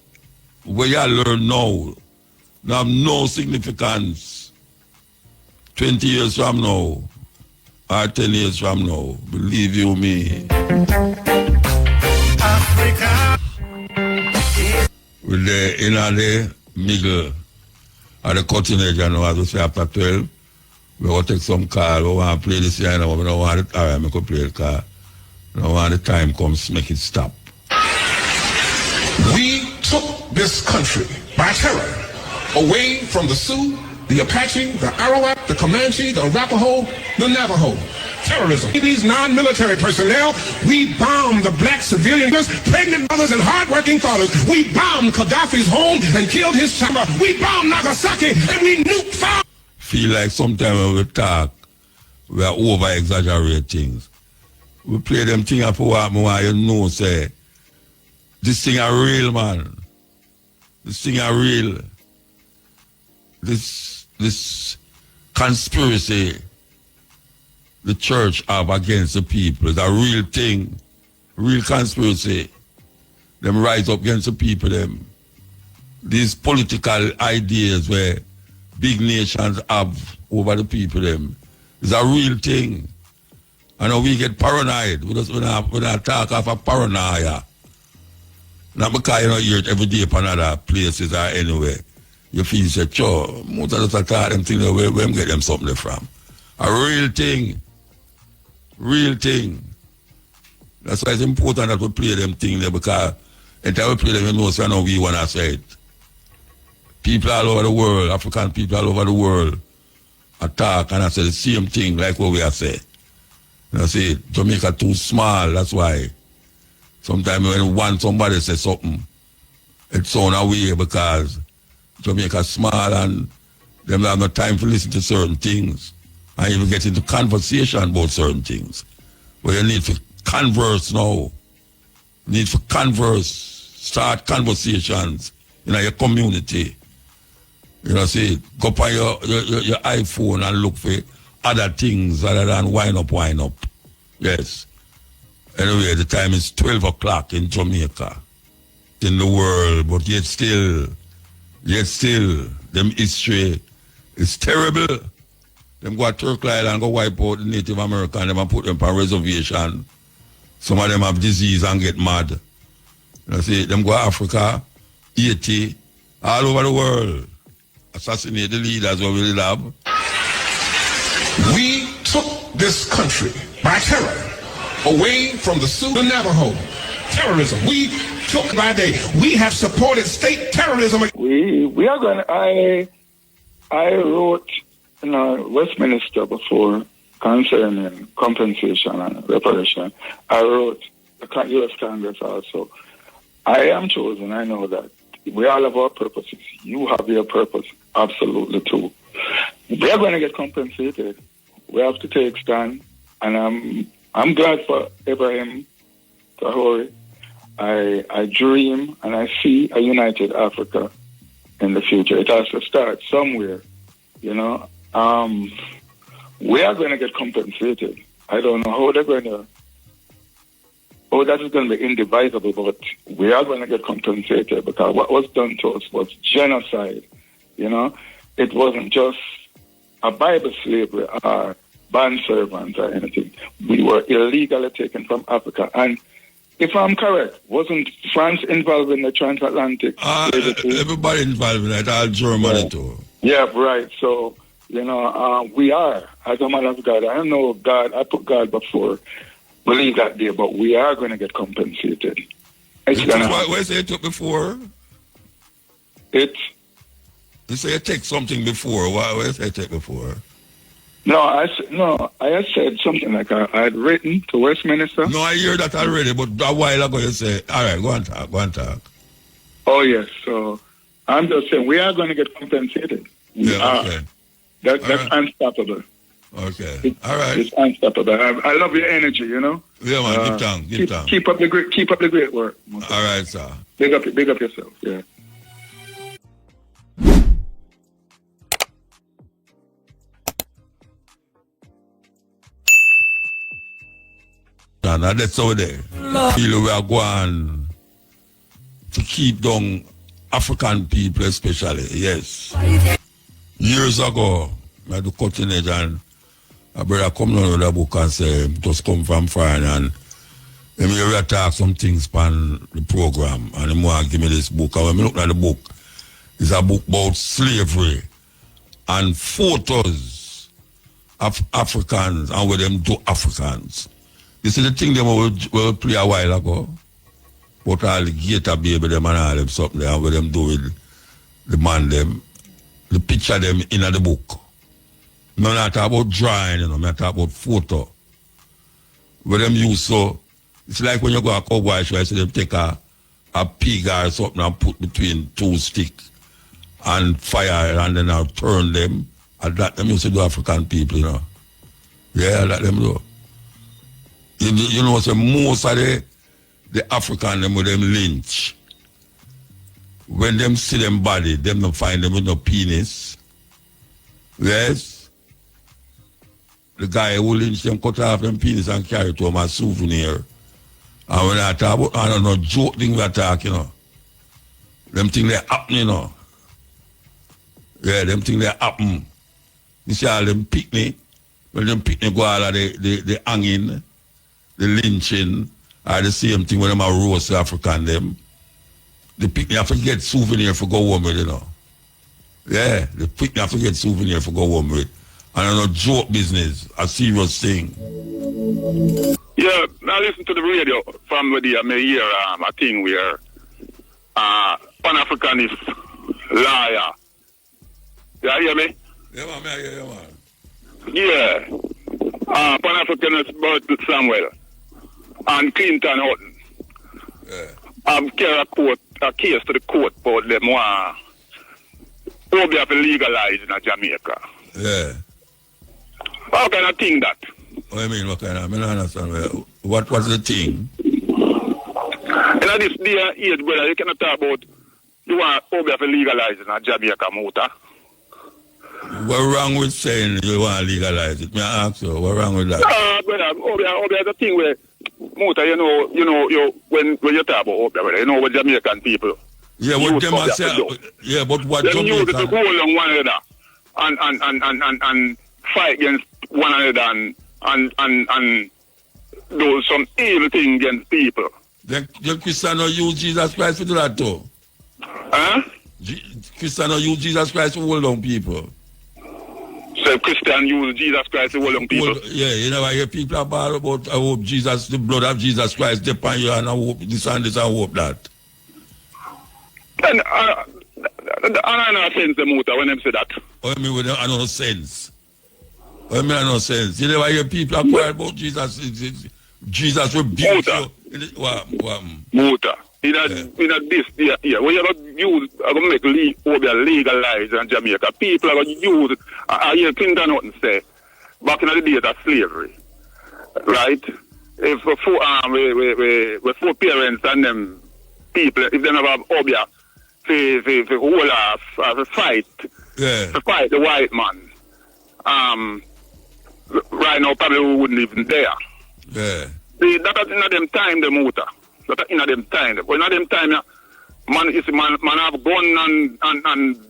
what you learn now have no significance 20 years from now or 10 years from now. Believe you me. Africa. With the the middle of the cutting edge, you know, as we say after 12, we will take some call. We want to play this here, you know, we don't want it. All right, we could play the call. We don't want the time comes, make it stop. We took this country by terror away from the Sioux, the Apache, the Arawak, the Comanche, the Arapaho, the Navajo. Terrorism. These non-military personnel, we bombed the black civilians, pregnant mothers and hard-working fathers. We bombed Gaddafi's home and killed his child. We bombed Nagasaki and we nuked fire. Feel like sometimes when we talk, we are over-exaggerate things. We play them things for what more you know, say, this thing are real, man. This thing are real. This conspiracy the church have against the people is a real thing, real conspiracy. Them rise up against the people, them. These political ideas where big nations have over the people, them, is a real thing. And now we get paranoid. We don't talk of a paranoia. Not because you don't hear it every day upon other places or anywhere. You feel say, sure, most of us talk them things where we get them something from. A real thing. Real thing. That's why it's important that we play them things there, because until we play them, you know, so now we want to say it. People all over the world, African people all over the world, attack and I say the same thing like what we are saying. You know, say Jamaica too small, that's why. Sometimes when somebody says something, it sounds away because Jamaica small and them have no time to listen to certain things. And even get into conversation about certain things. But you need to converse now. You need to converse, start conversations in your community. You know, say, go up on your iPhone and look for other things other than wind up. Yes. Anyway, the time is 12 o'clock in Jamaica, in the world, but yet still, them history is terrible. Them go to Turkey Island and go wipe out the Native American, them and put them on reservation. Some of them have disease and get mad. You know, see, them go to Africa, Haiti, all over the world. Assassinate the leaders where we have. We took this country by terror away from the Sioux, the Navajo. Terrorism. We took by day. We have supported state terrorism. We are going to, I wrote in Westminster before concerning compensation and reparation. I wrote the U.S. Congress also. I am chosen. I know that. We all have our purposes. You have your purpose, absolutely too. We are going to get compensated. We have to take stand. And I'm glad for Ibrahim Traore. I dream and I see a united Africa in the future. It has to start somewhere, you know. We are going to get compensated. I don't know how they're going to, that is going to be indivisible, but we are going to get compensated because what was done to us was genocide, you know. It wasn't just a Bible slavery or bond servants or anything. We were illegally taken from Africa, and if I'm correct, wasn't France involved in the transatlantic? Everybody involved in it, all Germany too. Yeah, right. So, we are, as a man of God, I don't know God, I put God before, believe that day, but we are going to get compensated. What say you took before? You say you take something before. What say you take before? No, I had said something like I had written to Westminster. No, I hear that already, but a while ago you say, all right, go on talk. Oh, yes. So I'm just saying we are going to get compensated. Okay. That's unstoppable. Okay. All right. It's unstoppable. I love your energy, Yeah, man. Give thanks. Keep up the great work. All right, sir. Big up yourself. Yeah. And that's how they feel we are going to keep down African people especially, yes. Years ago, I had to cutting edge and a brother come down with a book and say, just come from foreign and he may talk some things on the program and he want to give me this book. And when I look at the book, it's a book about slavery and photos of Africans and what them do Africans. You see the thing them will play a while ago? But all the gator baby them and all them something there and what them do with the man them, the picture them in the book. No, not talk about drawing, I talk about photo. What them use so, it's like when you go to a cowboy show, I see them take a pig or something and put between two sticks and fire and then I'll turn them. And that them used to do African people, Yeah, that them do. You know, so most of the African them with them lynch. When them see them body, them don't find them with no penis. Yes. The guy who lynch them cut off them penis and carry it to him as souvenir. And when I talk about, I don't know, joke thing we talk, Them things they happen, Yeah, them things they happen. You see all them picnic, when them picnic go all of the hanging, the lynching, are the same thing when them are roast African them. The picnic have to get souvenir for go home with, Yeah, the picnic have to get souvenir for go home with. And I know joke business, a serious thing. Yeah, I listen to the radio from where I may hear a thing where Pan-Africanist liar. You hear me? Yeah, man, I hear you, man. Yeah. Pan-Africanist Bert Samuel and Clinton Hutton. Yeah. Carry a case to the court about them Obia have legalized in Jamaica. Yeah. How can I think that? What do you mean, what kind of? I don't understand. What was the thing? In this day and age, brother, you cannot talk about you want Obia to legalize in Jamaica muta. What wrong with saying you want to legalize it? May I ask you, what wrong with that? Brother, Obia is a thing where muta, when you talk about Obia, brother, what Jamaican people. Yeah, what them are saying. Yeah, but what Jamaican. They use it to hold on one another and fight against one another and do some evil thing against people. Then Christian use Jesus Christ to do that too? Huh? Christian use Jesus Christ to hold on people? So Christian use Jesus Christ to hold on people? Yeah, you never hear people about I hope Jesus, the blood of Jesus Christ depend you and I hope this and this, I hope that. And I don't sense the muta when them say that. I mean, with I no sense. I mean, I no sense. You never hear people inquire about Jesus. Jesus rebuke you. Muta. In this, yeah. When you're going to use, I'm going to make legalize in Jamaica. People are going to use it. I hear Clinton Hutton say, back in the days of slavery, right? If with four parents and them people, if they never have obia, to hold off, fight, to fight the white man. Right now, probably we wouldn't even dare. Yeah. That is in them time, the muta. That is in them time. But in them time, man, you see, man have gun and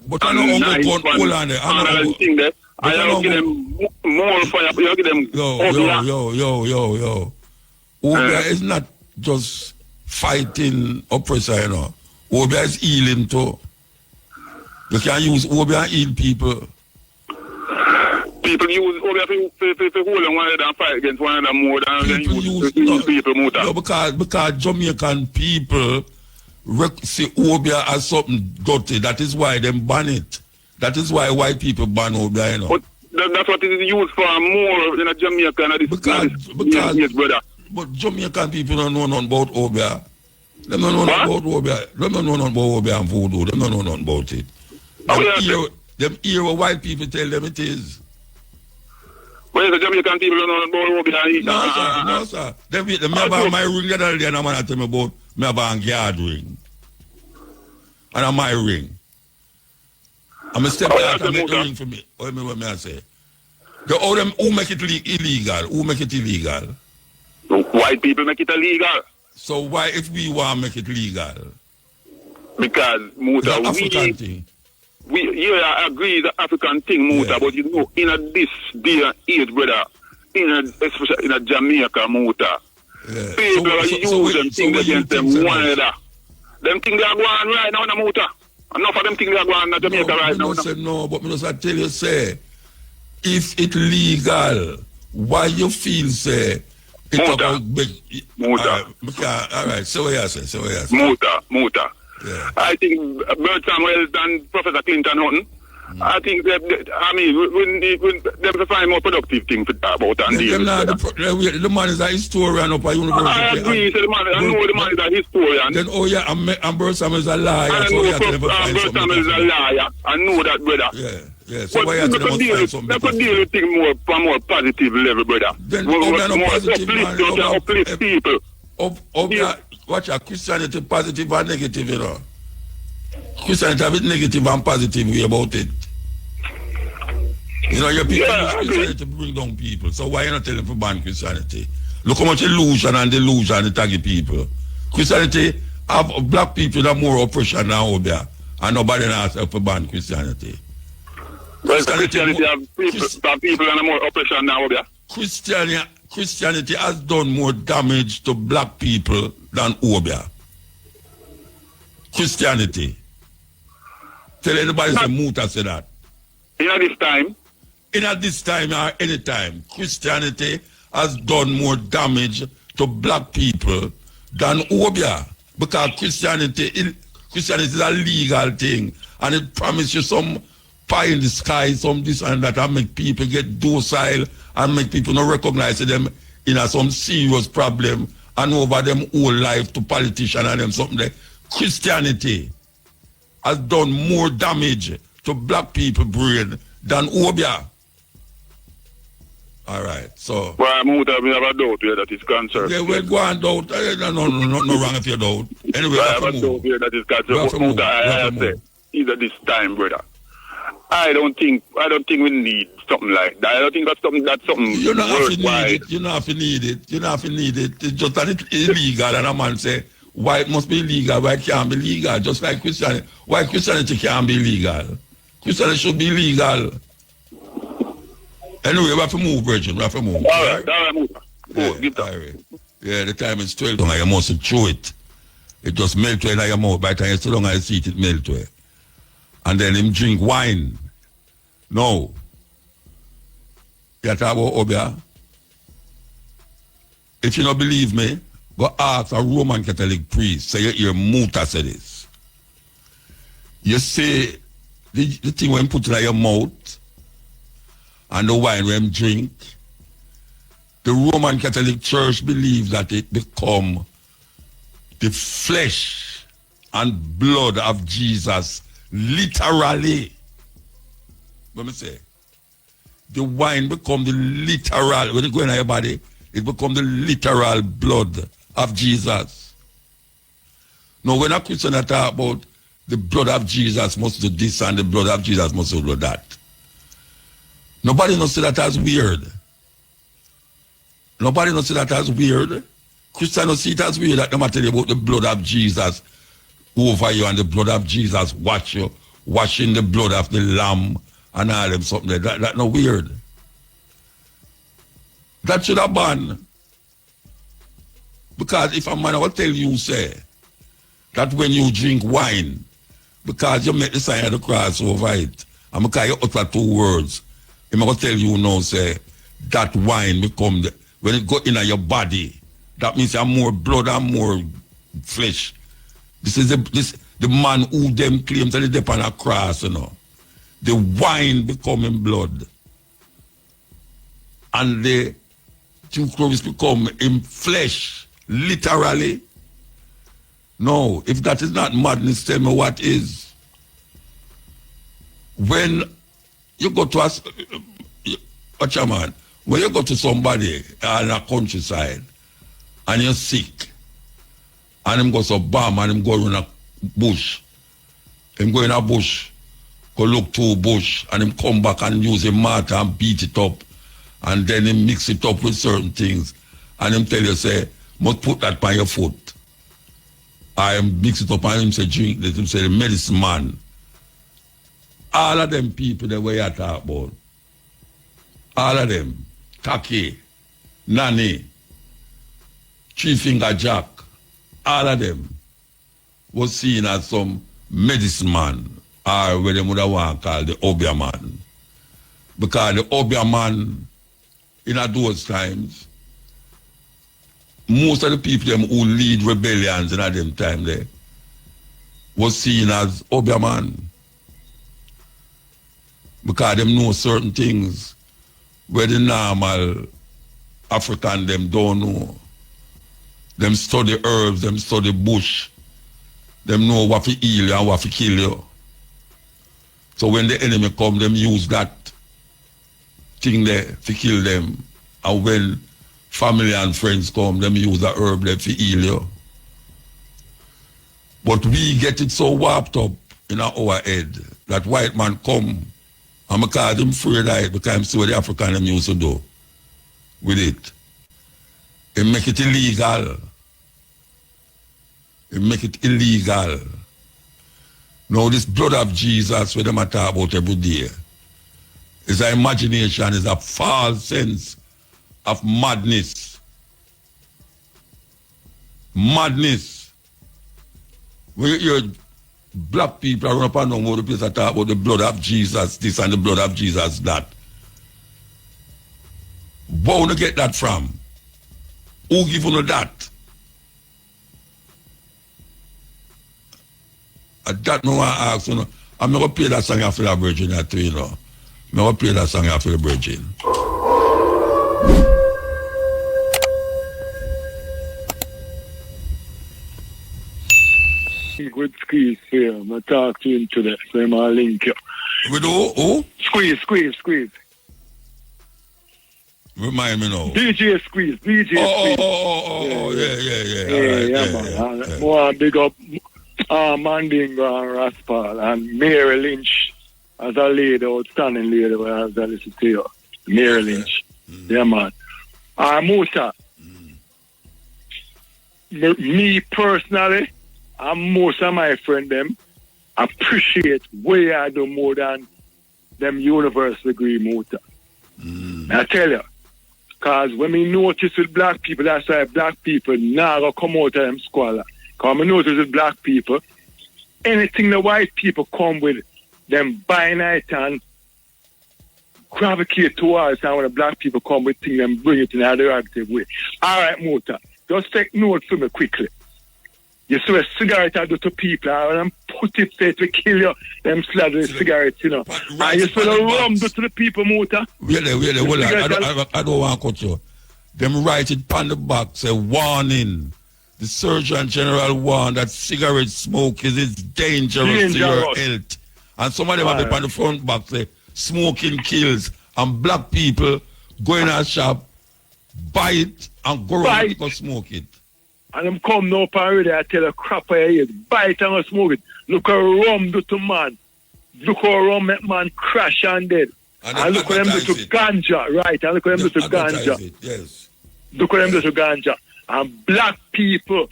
but I know knife gun, hold on there. and thing there. I don't give them more fire. You give them Yo. Obia is not just fighting oppressor, you know. Obia is healing too. You can use Obia and heal people. People use Obia for holding one another and fight against one another more than use people muta. No, because Jamaican people see Obia as something dirty. That is why they ban it. That is why white people ban Obia, you know. But that's what it is used for more in Jamaica and this yes, brother. But Jamaican people don't know nothing about Obia. They don't know nothing about Obia. They don't know nothing about Obia and Voodoo. They don't know nothing about it. Them hear what white people tell them it is. Well, the Jamaican people don't know about Obia. No, sir. They have my ring the other day and a man tell me about me have a guard ring. And a my ring. I'm a step back and make the ring for me. What me I say? Who make it illegal? Who make it illegal? White people make it illegal. So why, if we want to make it legal? Because muta, African thing. I agree the African thing, muta, but you know, in this day and age, brother, especially in Jamaica, muta, people are using things against them one another. Them things they are going right now in the muta. Enough of them things they are going in Jamaica right now. No, but I tell you, say, if it's legal, why you feel, say, it's about big... Muta. All right, so what you say, Muta. Yeah. I think Bert Samuel and Professor Clinton Hutton, I think we find more productive thing to talk about and deal with. The man is a historian up at university. I agree, so I know the man is a historian. Then, and Bert Samuel is a liar. I know Bert Samuel is a liar. I know that, brother. Yeah, so why you could deal with things more from more positive level, brother. Then more uplift people. Watch out, Christianity positive and negative, you know. Christianity have it negative and positive way about it. You know, your people use Christianity to bring down people. So why you not telling them to ban Christianity? Look how much illusion and delusion they target people. Christianity have black people that more oppression than over there. And nobody has to ban Christianity. Well, Christianity have people and more oppression than over there. Christianity has done more damage to black people than Obia. Christianity. Tell anybody say muta say that. In this time or any time, Christianity has done more damage to black people than Obia. Because Christianity is a legal thing. And it promises you some pie in the sky, some this and that, and make people get docile and make people not recognize them in some serious problem and over them whole life to politicians and them something like Christianity has done more damage to black people brain than Obia. All right, so. Well, Muta, we have a doubt here that is concerned. Yeah, we're going doubt. No wrong if you doubt. Anyway, I have a doubt here that is concerned. Muta, I say, either this time, brother. I don't think we need something like that. I don't think that's something you don't worthwhile. have to need it. You don't have to need it. You don't have to need it. It's just that it's illegal, and a man say, why it must be legal, why it can't be legal? Just like Christianity. Why Christianity can't be legal? Christianity should be legal. Anyway, we have to move, Virgin. We have to move. All right, move. Yeah, the time is 12. You must chew it. It just melt away in your mouth. By the time you sit down and see it melt away. And then him drink wine. No. You talk about Obia. If you don't believe me, go ask a Roman Catholic priest. Say you hear muta say this. You say the thing when you put it in your mouth and the wine when you drink, the Roman Catholic Church believes that it become the flesh and blood of Jesus. Literally. Let me say. The wine become the literal, when it go in your body, it become the literal blood of Jesus. Now, when a Christian talk about the blood of Jesus must do this and the blood of Jesus must do that, nobody knows that as weird. Nobody knows that as weird. Christians see it as weird that no matter about the blood of Jesus over you and the blood of Jesus wash you, washing the blood of the lamb and all them something like that. That's not weird. That should have banned. Because if a man will tell you, say, that when you drink wine, because you make the sign of the cross over it, and because you utter 2 words, I'm going to tell you now, say, that wine become, when it go in your body, that means you have more blood and more flesh. This is the man who them claims that they on a cross, you know. The wine becoming blood. And the 2 crowns become in flesh, literally. No, if that is not madness, tell me what is. When you go to watch a man, when you go to somebody in a countryside and you're sick, and him go to bomb and him go in a bush, him go in a bush, go look to a bush, and him come back and use a mortar and beat it up, and then him mix it up with certain things, and him tell you, say, must put that by your foot. I mix it up and him say, drink this, him say, the medicine man. All of them people that we are talking about, all of them, Taki, Nani, 3 Finger Jack, all of them was seen as some medicine man, or what they would have want to call the Obia man. Because the Obia man, in those times, most of the people them who lead rebellions in them time there was seen as Obia man. Because them know certain things where the normal African them don't know. Them study herbs, them study bush. Them know what to heal you and what to kill you. So when the enemy come, them use that thing there to kill them. And when family and friends come, them use the herb there to heal you. But we get it so warped up in our head that white man come and because him afraid of it, because I'm see what the African them used to do with it. They make it illegal. They make it illegal. Now this blood of Jesus, what them talk about every day, is an imagination, is a false sense of madness. Madness. When you hear black people run up and down all the place that talk about the blood of Jesus, this and the blood of Jesus, that. Where do you get that from? Who give you that? That no one asks, you know. I'm not going to play that song after the Virgin, you know. I'm going to play that song after the Virgin. With Squeeze here. I'm going to talk to him today, so I'm going to link you. With who? Squeeze. Remind me now. DJ Squeeze. Yeah. More big up Mandingo and Raspal and Mary Lynch as a lady, outstanding lady, where I listen to you. Mary Lynch. Yeah, man. Muta. Me personally, and most of my friends them appreciate way I do more than them universal degree Muta. I tell you, because when we notice with black people, that's why black people now come out of them squalor. Because we notice with black people, anything the white people come with, them buying it and gravitate towards, and when the black people come with things and bring it in a derogatory way. All right, Muta, just take note for me quickly. You see a cigarette I do to people, and put it there to kill you, them slather the cigarettes, you know. And you see the rum do to the people, Muta. Really, I don't want to cut you. Them write it on the back, say, warning. The Surgeon General warned that cigarette smoke is dangerous to your health. And some of them have it on the front back, say, smoking kills. And black people go in a shop, buy it, and go around and go smoke it. And them come now already, I tell a crap I eat. Buy it and go smoke it. Look how rum do to man. Look how rum make man crash and dead. And look what them do to ganja, right? And look what them do to ganja. Yes. Look what them do to ganja. And black people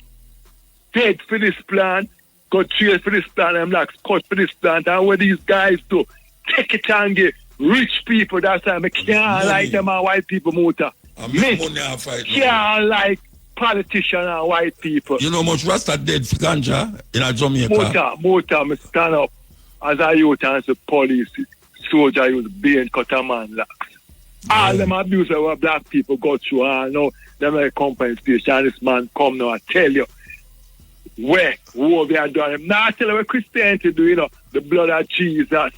dead for this plan, go chase for this plan, and blacks cut for this plan. And what these guys do, take it and get rich people. That's why I can't like them and white people, Muta. Me can't like politicians and white people. You know much Rasta dead for ganja in a Jamaica? Muta, me stand up as a youth and as a police soldier, use being cut a man locks. All them abuse our black people go through, and now them like compensation. This man come now and tell you where we are doing him. Now tell you what Christianity do, you know, the blood of Jesus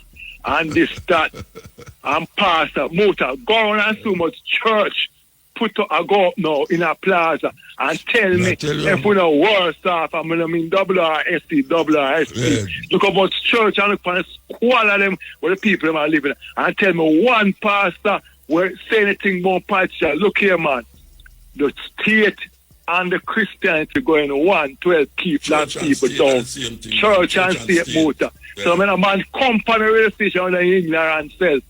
and this, that, and pastor, Muta, go on and so much church, put up, go up now in a plaza and tell me if we know worse off, I mean WRST. Look about church and look for the squall of them where the people are living and tell me one pastor will say anything about politicians. Look here, man, the state and the Christianity going 1-12 keep black people down. Church and state motor. So when a man come from the radio station with an ignorant self,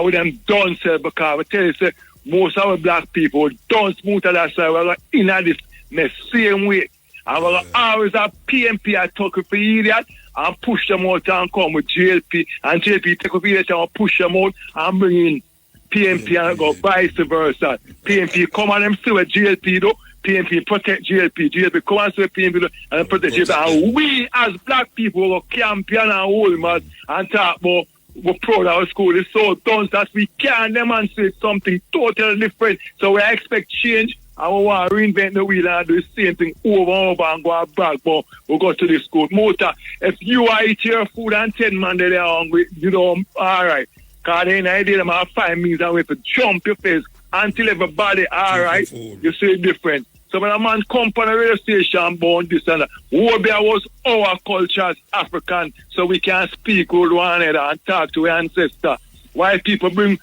with them done self, because I tell you, say, most of our black people don't smooth to that side. We're going in at this mess same way. And we're always have PMP I talk with the idiot and push them out and come with JLP. And JLP take up idiot and push them out and bring in PMP and go vice versa. PMP come on them still with JLP though. PMP protect JLP. JLP come and say PMP and protect JLP. And we as black people will campaign and hold man and talk about we're proud our school is so done that we can't demonstrate something totally different. So we expect change and we want to reinvent the wheel and do the same thing over and over and go back. But we'll go to the school. Muta, if you are eating your food and 10 man they are hungry, you know, all right. Because they idea them have 5 minutes and we have to jump your face until everybody, all right, you see it different. So when a man come from a radio station born this and that, Wobia was our culture as African, so we can speak with one another and talk to our ancestors. Why people bring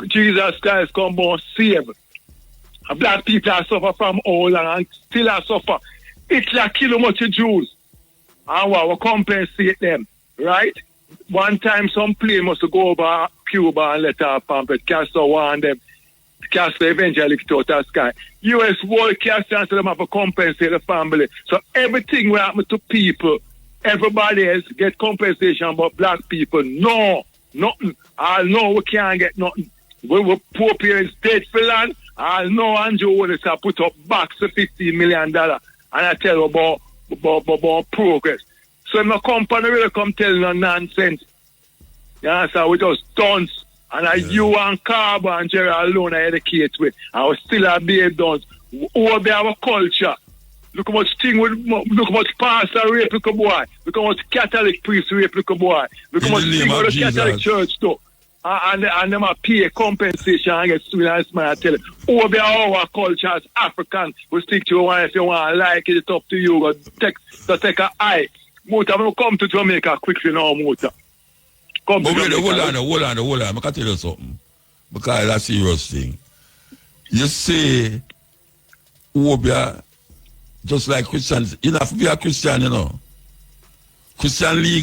Jesus Christ come born save. And black people are suffer from all and still are suffer. Hitler kill much Jews. And we compensate them, right? One time some plane must go over Cuba and let our pamphlet Castro warn them. Castro eventually kicked out the sky. US world Castro and them have to compensate the family. So everything will happen to people. Everybody else get compensation, but black people, no, nothing. I know we can't get nothing. We poor parents dead for land. I know Andrew Willis have put up box of $15 million. And I tell you about progress. So my company really come telling no nonsense. Yeah, so we just dance. And you and Carba and Jerry alone I educate with. And we still have be dance. Over there our culture. Look how much thing with look how much pastor rape little boy. Look how much Catholic priest rape little boy. Look how much thing with the Catholic church too. And them a pay compensation and get sweet and smile and tell you. Over there our culture as African. We stick to one if you want to like it, it's up to you. Take a eye. Muta, I'm come to Jamaica quickly now, Muta. Come to Jamaica. Hold on. I can tell you something. Because that's a serious thing. You see, Obia, just like Christians, you don't have to be a Christian, you know. Christianity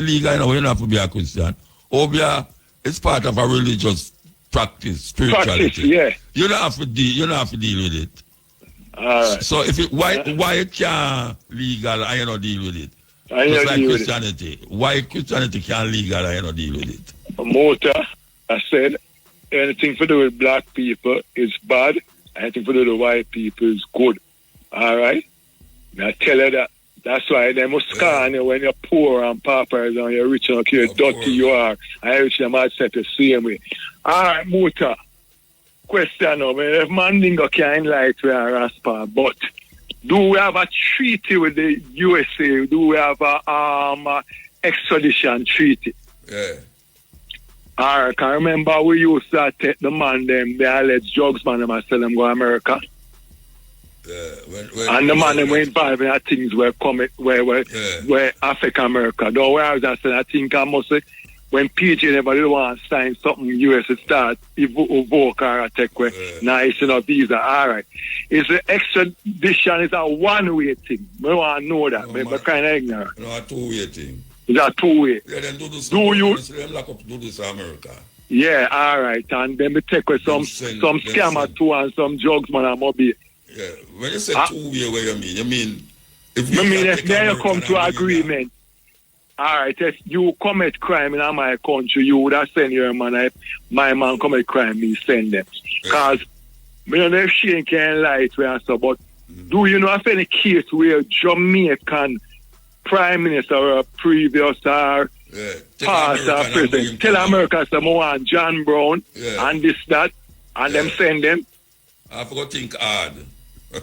legal, you know, you don't have to be a Christian. Obia, it's part of a religious practice, spirituality. Practice, yeah. You don't have to deal with it. So if why it can't legal and you don't deal with it? Just like Christianity. Why Christianity can't legal and you don't deal with it? Muta, I said anything to do with black people is bad, anything to do with white people is good. Alright? I tell you that. That's why they must scan you when you're poor and paupers and you're rich and okay, dirty you are. And rich them all set the same way. Alright, Muta. Question now, if Mandingo can't lie to a Raspa, but do we have a treaty with the USA? Do we have a extradition treaty? Yeah. I can remember we used to take the man them, the alleged drugs man them and sell them go to America. And the man them were involved in things where Africa America. Though where I was saying, I think I must say when PJ never did want to sign something US start evoke or take where nice enough visa. Alright. It's the extradition is a one-way thing. We want to know that. We're kind of ignorant. No, a two-way thing. It's a two-way. Yeah, then do this. Them lock up to do this in America. Yeah, alright. And then we take with some scammer too and some drugs man and mobile. Yeah. When you say two-way, what you mean? You mean if then you come to agreement. Alright, if you commit crime in my country, you would have send your man. If my man commit crime, me send them. Because I don't know if Shane can lie to us, but do you know of any case where Jamaican Prime Minister or previous or past or present tell America someone John Brown and this, that, and them send them? I forgot to think hard.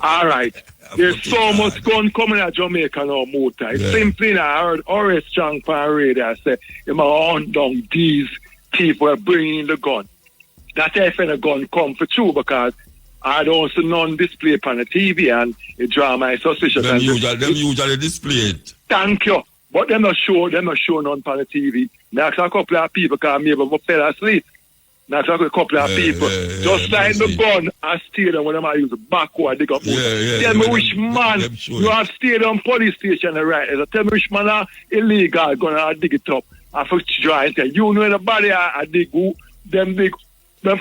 All right. There's so much gun coming at Jamaica now, Muta. It's simply I heard Horace Strong on radio say, you might hunt down these people are bringing the gun. That's if a gun come for true, because I don't see none display on the TV and it draw my suspicion. Them usually display it. Thank you. But them not show none on the TV. Next a couple of people because maybe I fell asleep. Next a couple of people just sign the gun and steal them when them use backward dig up. Tell me which man you have stayed on police station right. So tell me which man are illegal gonna dig it up. I for try and say you know anybody I dig who them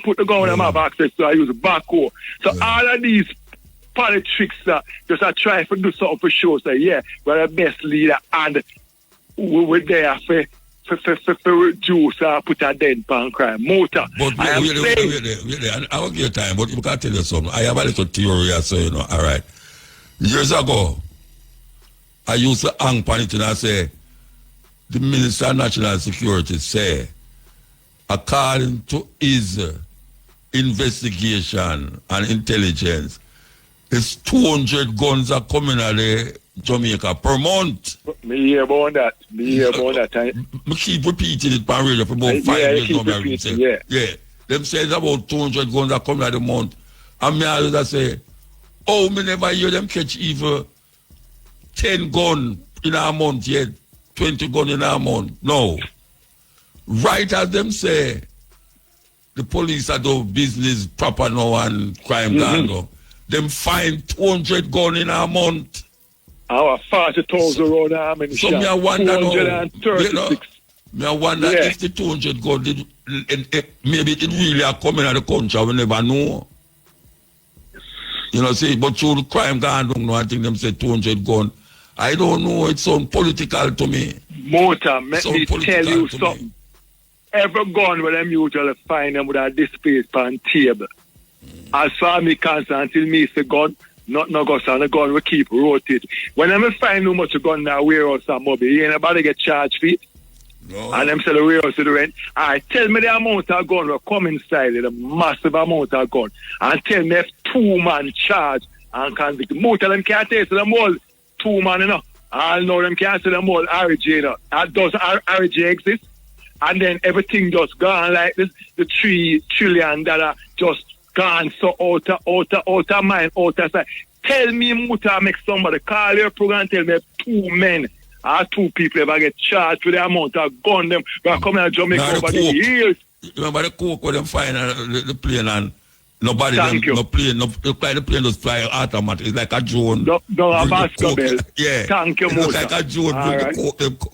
put the gun on them have access to I use backhoe. So all of these politics just I try to do something for sure. Say we're the best leader and we're there for reduce or put a dent on crime. Muta. But I will give you time, but you can't tell you something. I have a little theory, so you know, all right. Years ago, I used to hang on it and I say, the Minister of National Security say, according to his investigation and intelligence, it's 200 guns are coming out of Jamaica per month. Me hear about that. I keep repeating it on radio for about 5 years now. Them say it's about 200 guns are coming out a month. And me always say, me never hear them catch even 10 guns in a month yet, 20 guns in a month. No. Right as them say, the police are doing business proper now and crime gone now. Them find 200 guns in a month. Our 40,000 round ammunition. So me I wonder 236. Me I wonder if the 200 guns, maybe it really are coming out of the country, we never know. You know, see, but through the crime gone down now, I think them say 200 guns. I don't know, it sounds political to me. Muta, let me tell you something. Every gun where them usually find them with a display on table. As far as me concerned, until me say gun, not no goes on the gun, we keep rotate. When I find how much a gun now warehouse and mobile, ain't nobody get charged for it. No. And them sell the warehouse to the rent. Alright, tell me the amount of gun will come inside, the massive amount of gun. And tell me if 2-man charge and convict. Most of them can't taste them all 2-man, you know. I know them can't say them all RJ, you know. Does RJ exist? And then everything just gone like this. The $3 trillion just gone so out of mind, out of sight. Tell me, Muta, make somebody call your program and tell me if 2 men or 2 people ever get charged for the amount of gun them that come to Jamaica over the years. Remember the coke where them find the plane and nobody no plane, the plane just fly automatic. It's like a drone. No, a basketball. Yeah. Thank you, It's Muta. like a drone. Right. The coke,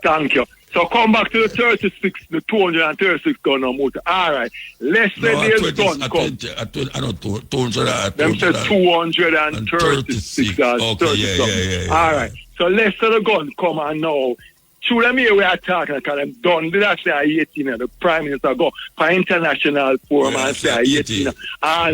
Thank you. So come back to the 36, the 236 gun on Muta. All right. Let's say there's gun come. I know 200. Them say 236. Okay, yeah. All right. So let's say the gun come and now. Through them here we are talking because them done. Did I say 18? The Prime Minister go for international forum and say 18.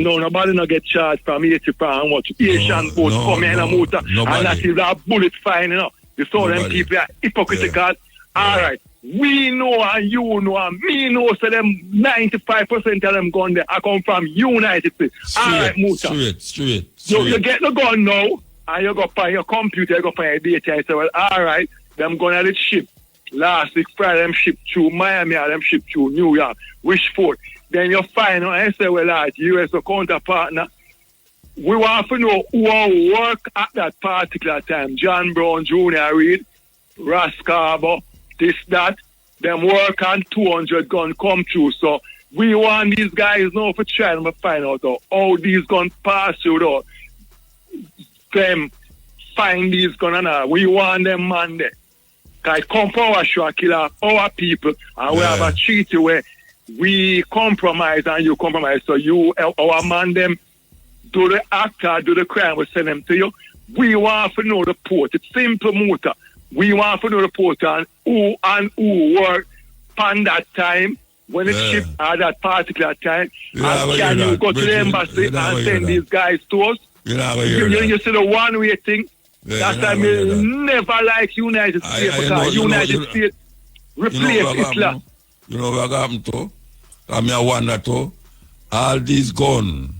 No, nobody no get charged from 80 pounds how much. Asian boat come in and Muta. And that is a bullet fine, you know. You saw them people are hypocritical. All right. We know and you know and me know so them 95% of them gun there I come from United States. All right, Muta. Straight. You get the gun now and you go find your computer, you go find your data and say, well, all right, them gun at the ship. Last week Friday them ship through Miami or them ship through New York. Which port? Then you find out and say, well, right, US counterpartner. We want to know who will work at that particular time. John Brown, Jr. Reed, Rascabo, this, that, them work on 200 gun come through. So we want these guys now for trying to find out how these guns pass through though. Them find these guns and we want them man there. Because come for our show kill our people and we have a treaty where we compromise and you compromise. So you, our man them, do the act or do the crime, we send them to you. We want to know the port. It's simple, Muta. We want to know the port and who work on that time. when it ship at that particular time, and can you go to the embassy and send these guys to us? You see the one-way thing. That's why I never like United States, because United States replace Hitler. You know what happened to? I mean, I wonder to, all these guns,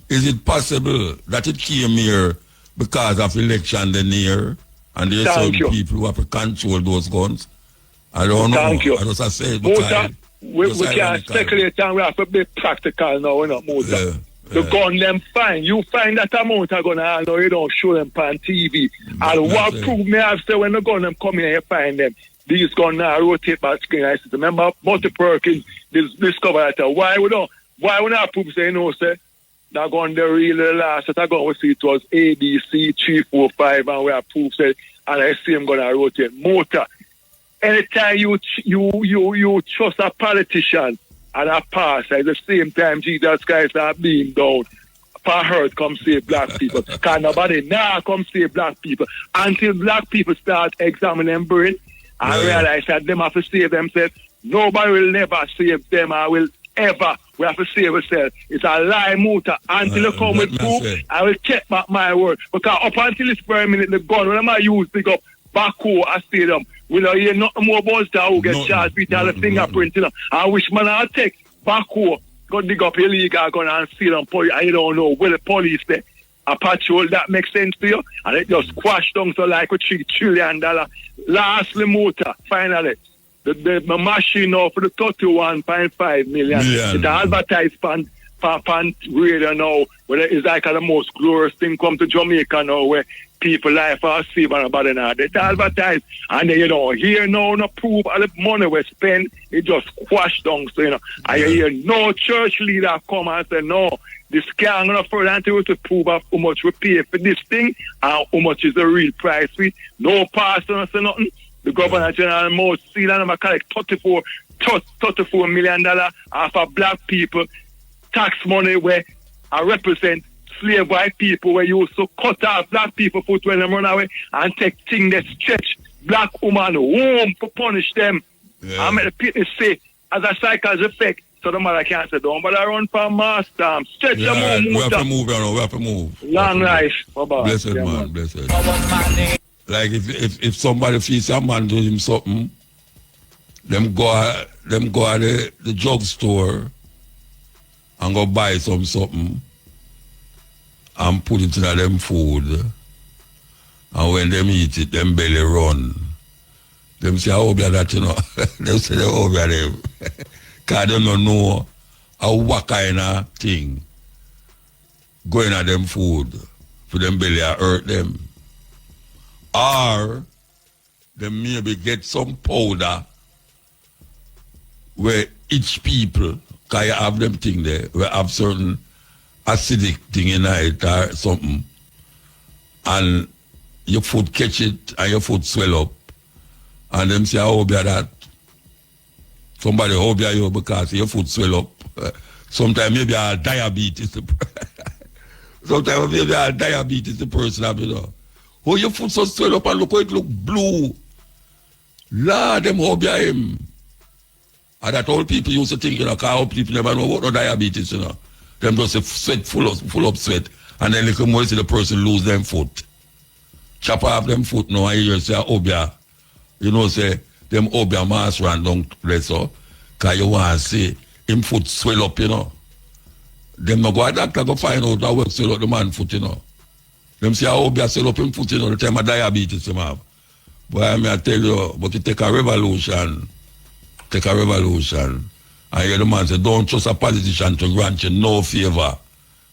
is it possible that it came here because of election the near, and there's some people who have to control those guns? I don't know. Thank you. I just say it because we can't speculate and we have to be practical now, you know, Muta. The gun them fine. You find that amount of gun, I know you don't show them on TV. And what proof me have said when the gun them come here, you find them. These guns now rotate back screen. I said, remember, Multi Perkins discovered that. Why we not prove say no, say? That gun the real last that I gun we see it was ABC 345 and we have proof say, and I see him gonna rotate motor. Anytime you trust a politician and a pastor, at the same time Jesus Christ are being down, for hurt come save black people. Because nobody now come save black people until black people start examining them brain and realize that them have to save themselves. Nobody will never save them. I will ever. We have to save ourselves. It's a lie, Muta. Until you come with proof, I will check back my word. Because up until this very minute, the gun, when I use pick up Baku a stadium, we don't hear nothing more about that who get charged with all the fingerprint, you know. I wish man I'll take Baku, go dig up illegal gun and see them police. I don't know where the police there. A patrol, that makes sense to you? And it just squashed down so like with $3 trillion. Lastly, Muta, finally. The machine now for the 31.5 million. It's advertised pan radio now, where it's like the most glorious thing come to Jamaica now, where people life are saved and about now. They advertise, and then you don't hear no proof of the money we spend. It just squash down, so you know. I hear no church leader come and say no. This can't go further until to prove of how much we pay for this thing and how much is the real price. No pastor say nothing. The Governor General Mouse Seal and I collect $34 million off of black people tax money where I represent slave white people where you used to cut off black people foot when they run away and take things that stretch black woman home to punish them. I make the people say as a psychological effect so the mother can't say don't but I run for master stretch them home. We have to move, we have to move. Long life. Bye-bye. Blessed man, blessed. Like if somebody feels a man do him something, them go at the drugstore and go buy something and put it in them food. And when them eat it, them belly run. Them say, how be that, you know? Them say, how be them? Because they don't know what kind of thing going at them food for them belly hurt them. Or they maybe get some powder where each people, because you have them thing there, where have certain acidic thing in it or something, and your foot catch it and your foot swell up, and them say, how be that? Somebody how be you because your foot swell up. Sometimes maybe a diabetes. Sometimes maybe a diabetes the person have, you know. Oh, your foot so swell up and look how it look blue. Lord, them how be him. And that all people used to think, you know, because all people never know about no diabetes, you know. Them just sweat full of sweat. And then little more see the person lose them foot. Chop off them foot now and you say, Obia, you know, say, them Obia mass run down there, so, because you want to see him foot swell up, you know. Them no go a doctor go find out how well swell up the man foot, you know. Them say, Obia swell up him foot, you know, the time of diabetes, him have. But I mean, I tell you, but it take a revolution. And hear the man say, don't trust a politician to grant you no favor.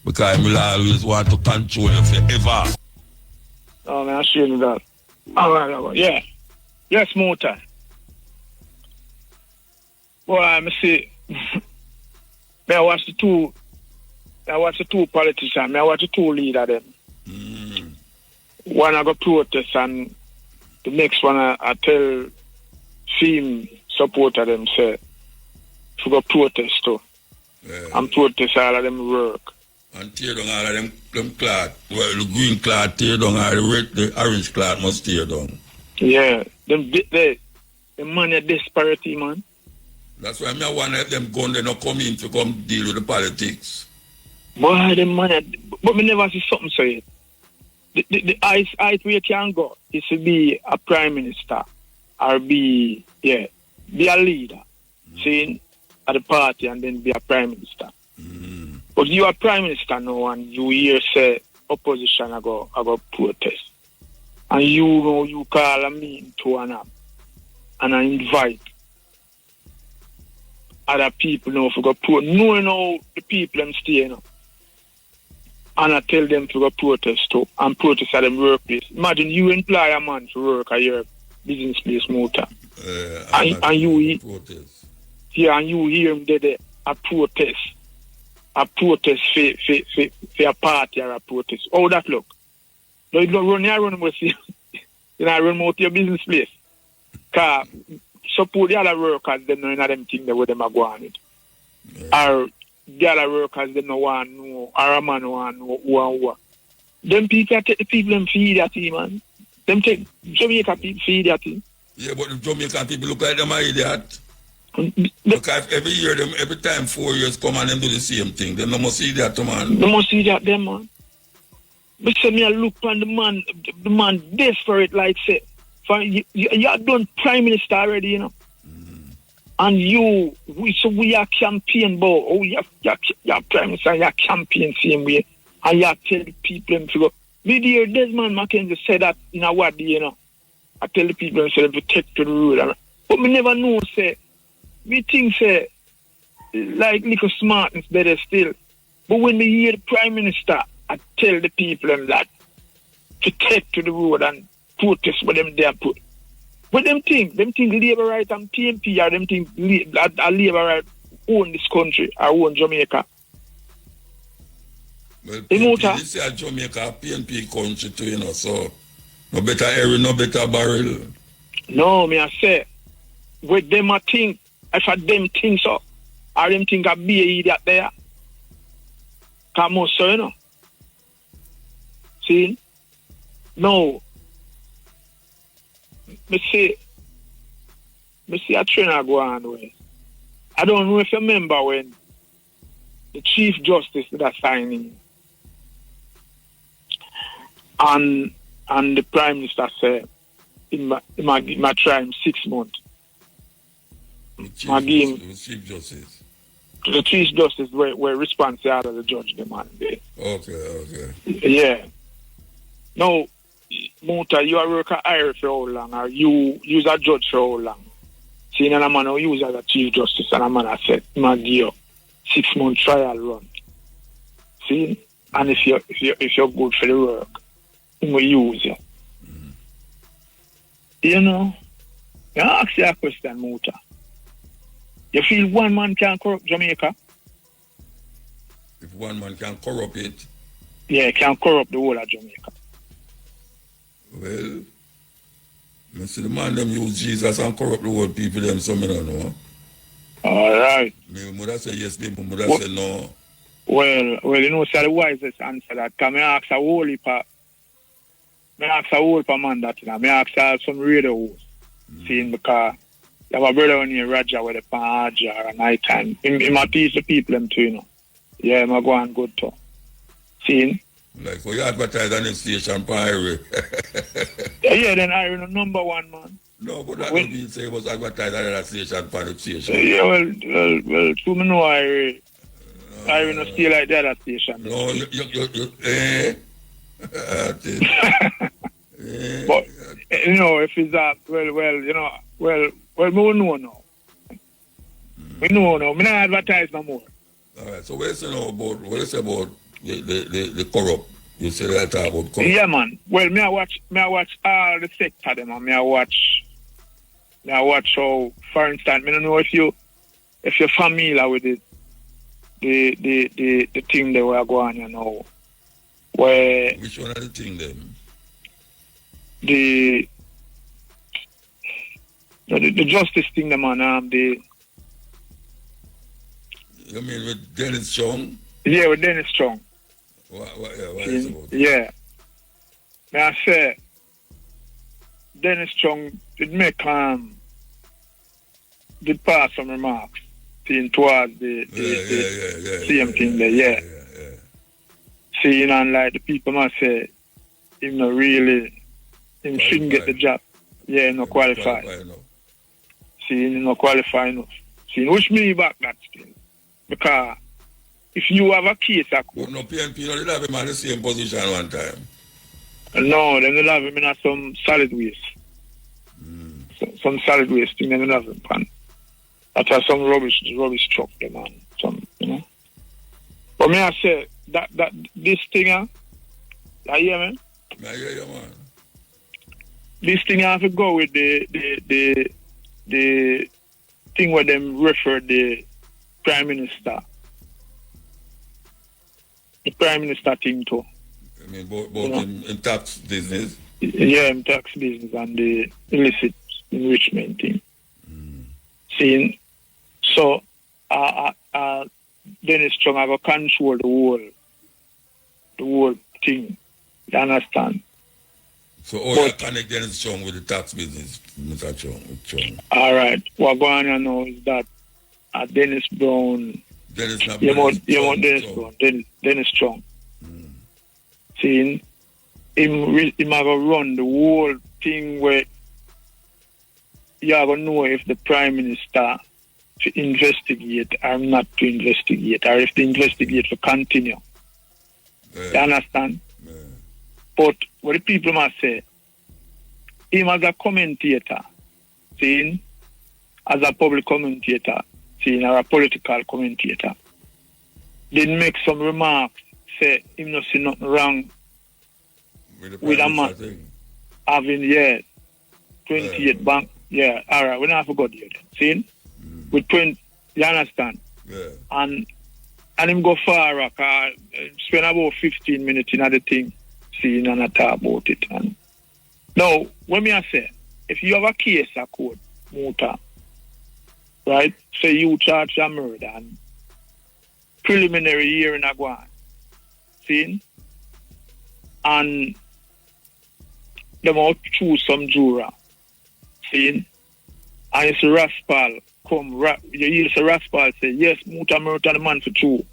Because he will always want to control you forever. Oh, man, I see that. All right. Yeah. Yes, Muta. Well, I see. I watch the two politicians. I watch the two leaders them. One I go protest and the next one I tell team supporter them say to go protest too. And protest all of them work. And tear down all of them cloth. Well, the green cloth tear down, all the orange cloth must tear down. Yeah. The money disparity, man. That's why I want to let them go and they not come in to come deal with the politics. Boy, the man, but me never see something so yet. The height where you can go is to be a prime minister or be a leader, seeing at the party and then be a prime minister. But you are prime minister now and you hear say opposition I go protest. And you know you call a meeting to an app and I invite other people now to go protest. Knowing how the people them stay, you know. And I tell them to go protest too and protest at them workplace. Imagine you employ a man to work at your business place muta. And you protest. Yeah, and you hear him there a protest. A protest for a party or a protest. How that look? You don't run with you. You know, run out your business place. Because support the other workers, they know them things where them are going it. Or the other workers, they know one know, or a man want know who and what. Them people take the people them feed that team, man. Them take Jamaica people feed that team. Yeah, but the Jamaican people look like them are idiot. Because every year, every time 4 years come and them do the same thing. Them must see that, man. They must see that, them, man. But say me, I look on the man desperate, like say, you are done prime minister already, you know. And we are campaign, but you are prime minister, you are campaign same way. And you tell the people them to go. Me dear Desmond Mackenzie said that in a word, you know. I tell the people them to protect the road. But me never know, say, we think, say, like little smartness better still. But when we hear the prime minister, I tell the people them that to take to the road and protest what them there put. But them think Labour right and PNP or them think Labour right own this country or own Jamaica. Well, PNP, this is Jamaica, PNP country too, you know, so no better area, no better barrel. No, me I say, with them I think, if I them think so, or them think I be a idiot there. Come on, so you know. See? No. Me see a trainer go on way. I don't know if you remember when the Chief Justice did a signing and the Prime Minister said he might try him 6 months. The Chief Justice. The Chief Justice were responsible out of the judge demanded. Okay. Yeah. No, Muta, you are working higher for how long, or you use a judge for how long? Seeing a man who use as a Chief Justice, and a man has said, man, give you 6 month trial run. See? And if you're good for the work, he will use you. You know, you ask you a question, Muta. You feel one man can corrupt Jamaica? If one man can corrupt it? Yeah, can corrupt the whole of Jamaica. Well, I see the man them use Jesus and corrupt the whole people them, so I don't know. All right. Me mother say yes, me mother say no. Well, you know, it's the wisest answer that. Because I ask a whole heap of man that, you know. I ask some radio hosts. Seeing because you have a brother on here, Roger, with a pan at night time. He might teach the people them too, you know. Yeah, I'm going good too. Seeing? Like, for you advertise on the station, Pyre. Yeah, then Iron number one, man. No, but that would be say it was advertised on the station, for the station. Yeah, well, to me know Iron not stay like the other station. No, you But, you know, if it's that, well, you know, well, we know now. We know now. We don't advertise no more. All right, so what is it about the corrupt? You say that about corrupt? Yeah, man. Well, me I watch all the sector them, and me I watch how, for instance, I don't know if you're familiar with it, the thing that we are going, you know, where which one are the thing then? The justice thing, the man, You mean with Dennis Strong? Yeah, with Dennis Strong. What is it about? Yeah. May I say, Dennis Strong did make did pass some remarks seeing towards the same thing there, yeah. Seeing and like the people must say him not really him shouldn't get the job. Yeah, no qualify. Seeing him not qualify enough. Seeing which me back that still. Because if you have a case at court. No PNP no did have him at the same position one time. No, then they have him in some solid waste. Some solid waste thing, then they have him pan. That has some rubbish truck, the man. Some, you know. But me I say that this thing, you hear me? I hear you, man. This thing have to go with the thing where them refer the Prime Minister. The Prime Minister thing too. I mean, both in tax business? Yeah, in tax business and the illicit enrichment thing. Seeing, so Dennis Strong have to control the whole thing. You understand? So you connect Dennis Strong with the tax business, Mr. Strong? All right. What going on now is that Dennis Brown. Dennis Strong. Seeing him have to run the whole thing where you have to know if the Prime Minister to investigate or not to investigate, or if the investigate to continue. You understand? But what the people must say, him as a commentator, seeing, as a public commentator, seeing, or a political commentator, did make some remarks, say him not see nothing wrong with a man having, 28 bank, alright, we not forgot you then, seeing? With 20, you understand? Yeah. And him go far, spend about 15 minutes in the thing, seeing and I talk about it. And now, when me I say, if you have a case at court, muta, right? Say you charge a murder and preliminary hearing a go on, seeing? And them out choose some juror, seeing? And it's a Raspal come, you hear the Raspal say, yes, muta murder the man for true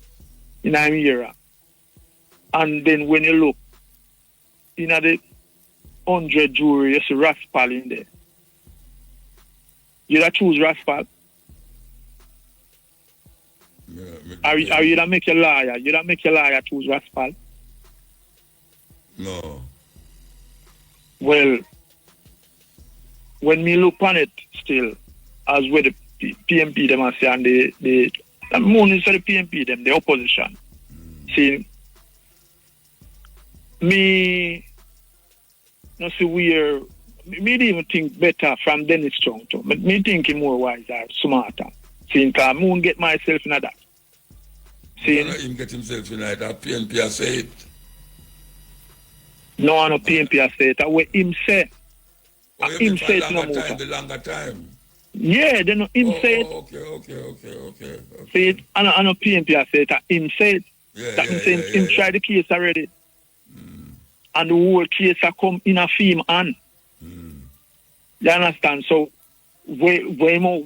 in a year. And then when you look, in the 100 jury, you see Raspal in there. You that choose Raspal? Are you that make your lawyer? You that make your lawyer choose Raspal? No. Well, when me look on it still, as where the PMP them are saying, the moon is the PMP them, the opposition. See, me no see where me even think better from Dennis Strong too. Me think him more wiser, smarter. See, because I won't get myself in that. See, him get himself in that. PNP has said it. No, no PNP has said it. What him say? Him say it no more. The longer time. Yeah, then him say it. Okay. See it, and no PNP has said it. Him say it. That him try the case already. And the whole case a come in a film and you understand? So way more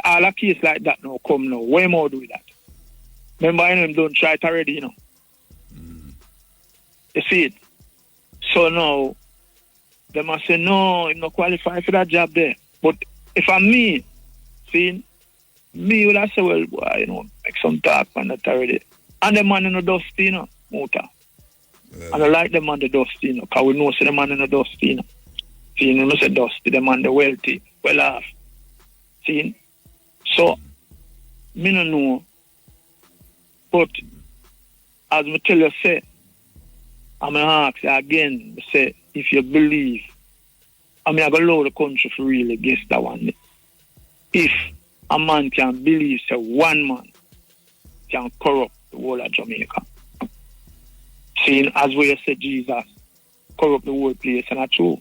all a case like that now come now. Way more do that. Remember them don't try it already, you know. You see it? So now they must say no, I'm not qualified for that job there. But if I'm me, see, me would have said, well, boy, you know, make some talk on that already. And the man in the dust, you know, muta. Yeah. And I like the man the dusty, you know, because we know the man in the dusty, you know. See, you know, say dusty, the man the wealthy, well off. See? So, me no know. But, as I tell you, say, I'm going to ask you again, say, if you believe, I'm going to allow the country for really against that one. If a man can believe, say, one man can corrupt the whole of Jamaica. Seeing as we said Jesus corrupt the whole place, and that's true.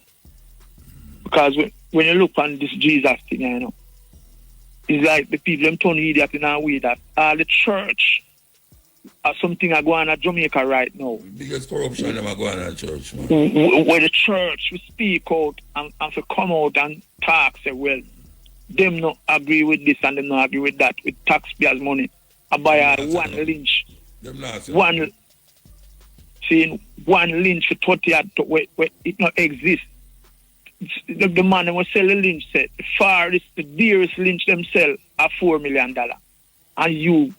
Because when you look on this Jesus thing, you know, it's like the people them turn idiot in a way that the church or something are going on at Jamaica right now. Biggest corruption them are going on at church, man. Where the church will speak out and to come out and talk, say, well, them not agree with this and them not agree with that with taxpayers' money. I buy one lynch. One lynch for 30 where it not exist. The man who sell the lynch said the dearest lynch them sell are $4 million. And you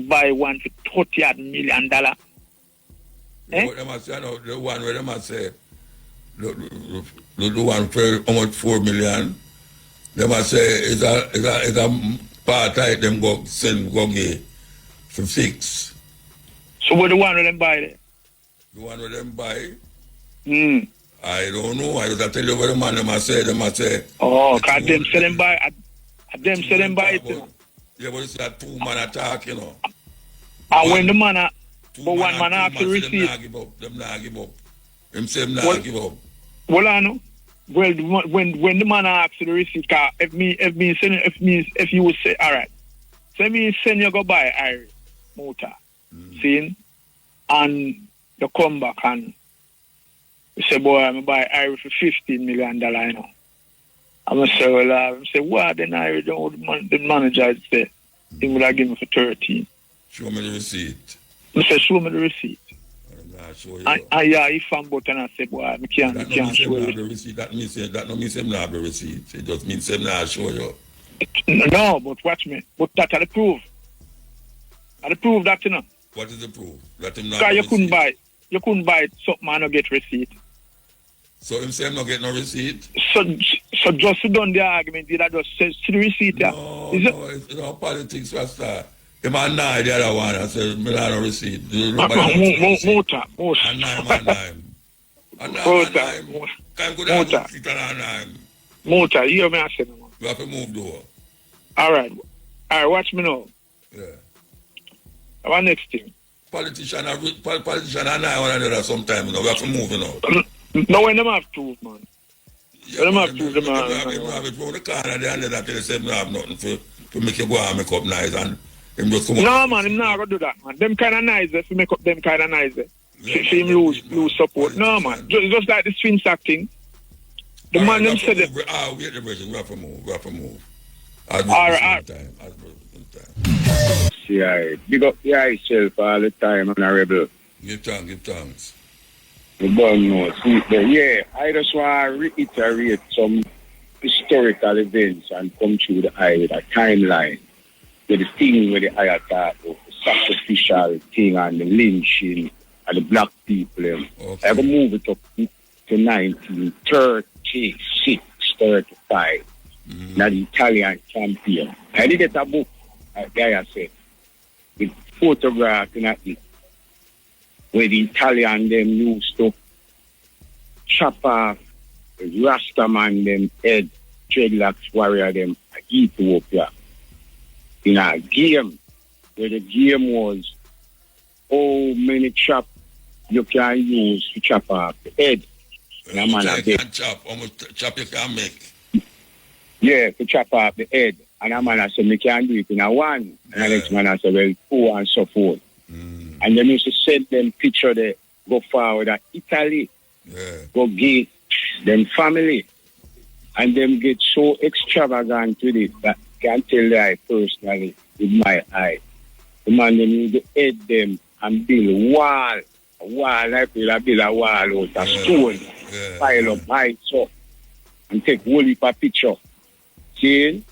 buy one for $30 million. Eh? The one where them say the one for almost 4 million. They must say it's a part type them go send go get for 6. So what the one with them buy there? The one with them buy? I don't know. I just tell you what the man them must say. Oh, cause them say them buy it. Yeah, but it's that 2 man attack, you know. And when the man one man asks to receive. Them not give up. Them say them not give up. Well, I know. Well, when the man asks to receive, if you would say, all right, so me send you go buy Irish muta, see, and you come back and you say, boy, I'm buy Irish for $15 million, you know. I'm gonna say, well, I say, what? Then I don't. The manager say, he would have given me for 13. Show me the receipt. I say, show me the receipt. Show you. Yeah, if I'm but and I say, boy, I can't show you. The receipt. That means him not have the receipt. It just means him not show you. No, but watch me. But that are the proof. Are the proof that, you know. What is the proof? That him not because you couldn't buy something and not get receipt. So him say him not get no receipt? So just to done the argument, did I just say the receipt? No, it's not politics, Rasta. Him and I, the other one, I said, me not no receipt. Muta. Muta, you hear me I say no. You have to move door. All right, watch me now. Yeah. Our next thing. Politician and I one another sometime, you know. We have to move, you know. No, when them have proof, man. Yeah, them have proof, them have it from the corner there and then after they say they have nothing to make you go and make up nice and him just come no, man, him not gonna do that, man. Them kind of nice, if you make up them kind of nice. See him lose support. No, man. Just like the swing sack thing. The man them said it. We get the version. We have to move. All right. Yeah, big up yourself all the time, honorable. Give thanks. You don't know. Yeah, I just want to reiterate some historical events and come through the eye with a timeline. With the thing where the eye attack, the sacrificial thing and the lynching and the black people. Okay. I will move it up to 1936, 35. Now the Italian champion. I did get a book, guy I said, with photographs in it, where the Italian them used to chop off the Rastaman them head, dreadlocks warrior them Ethiopia. In a game, where the game was how many chop you can use to chop off the head. And a man chop, how much chop you can make? Yeah, to chop off the head. And a man said, me can do it in a one. And the next man said, well, 2 and so forth. And then used to send them picture there, go forward at Italy, go get them family. And them get so extravagant with it that I can tell you I personally, with my eye. The man them need to head them and build a wall like we'll build a wall out of stone, pile up heights up, and take whole heap of picture. See?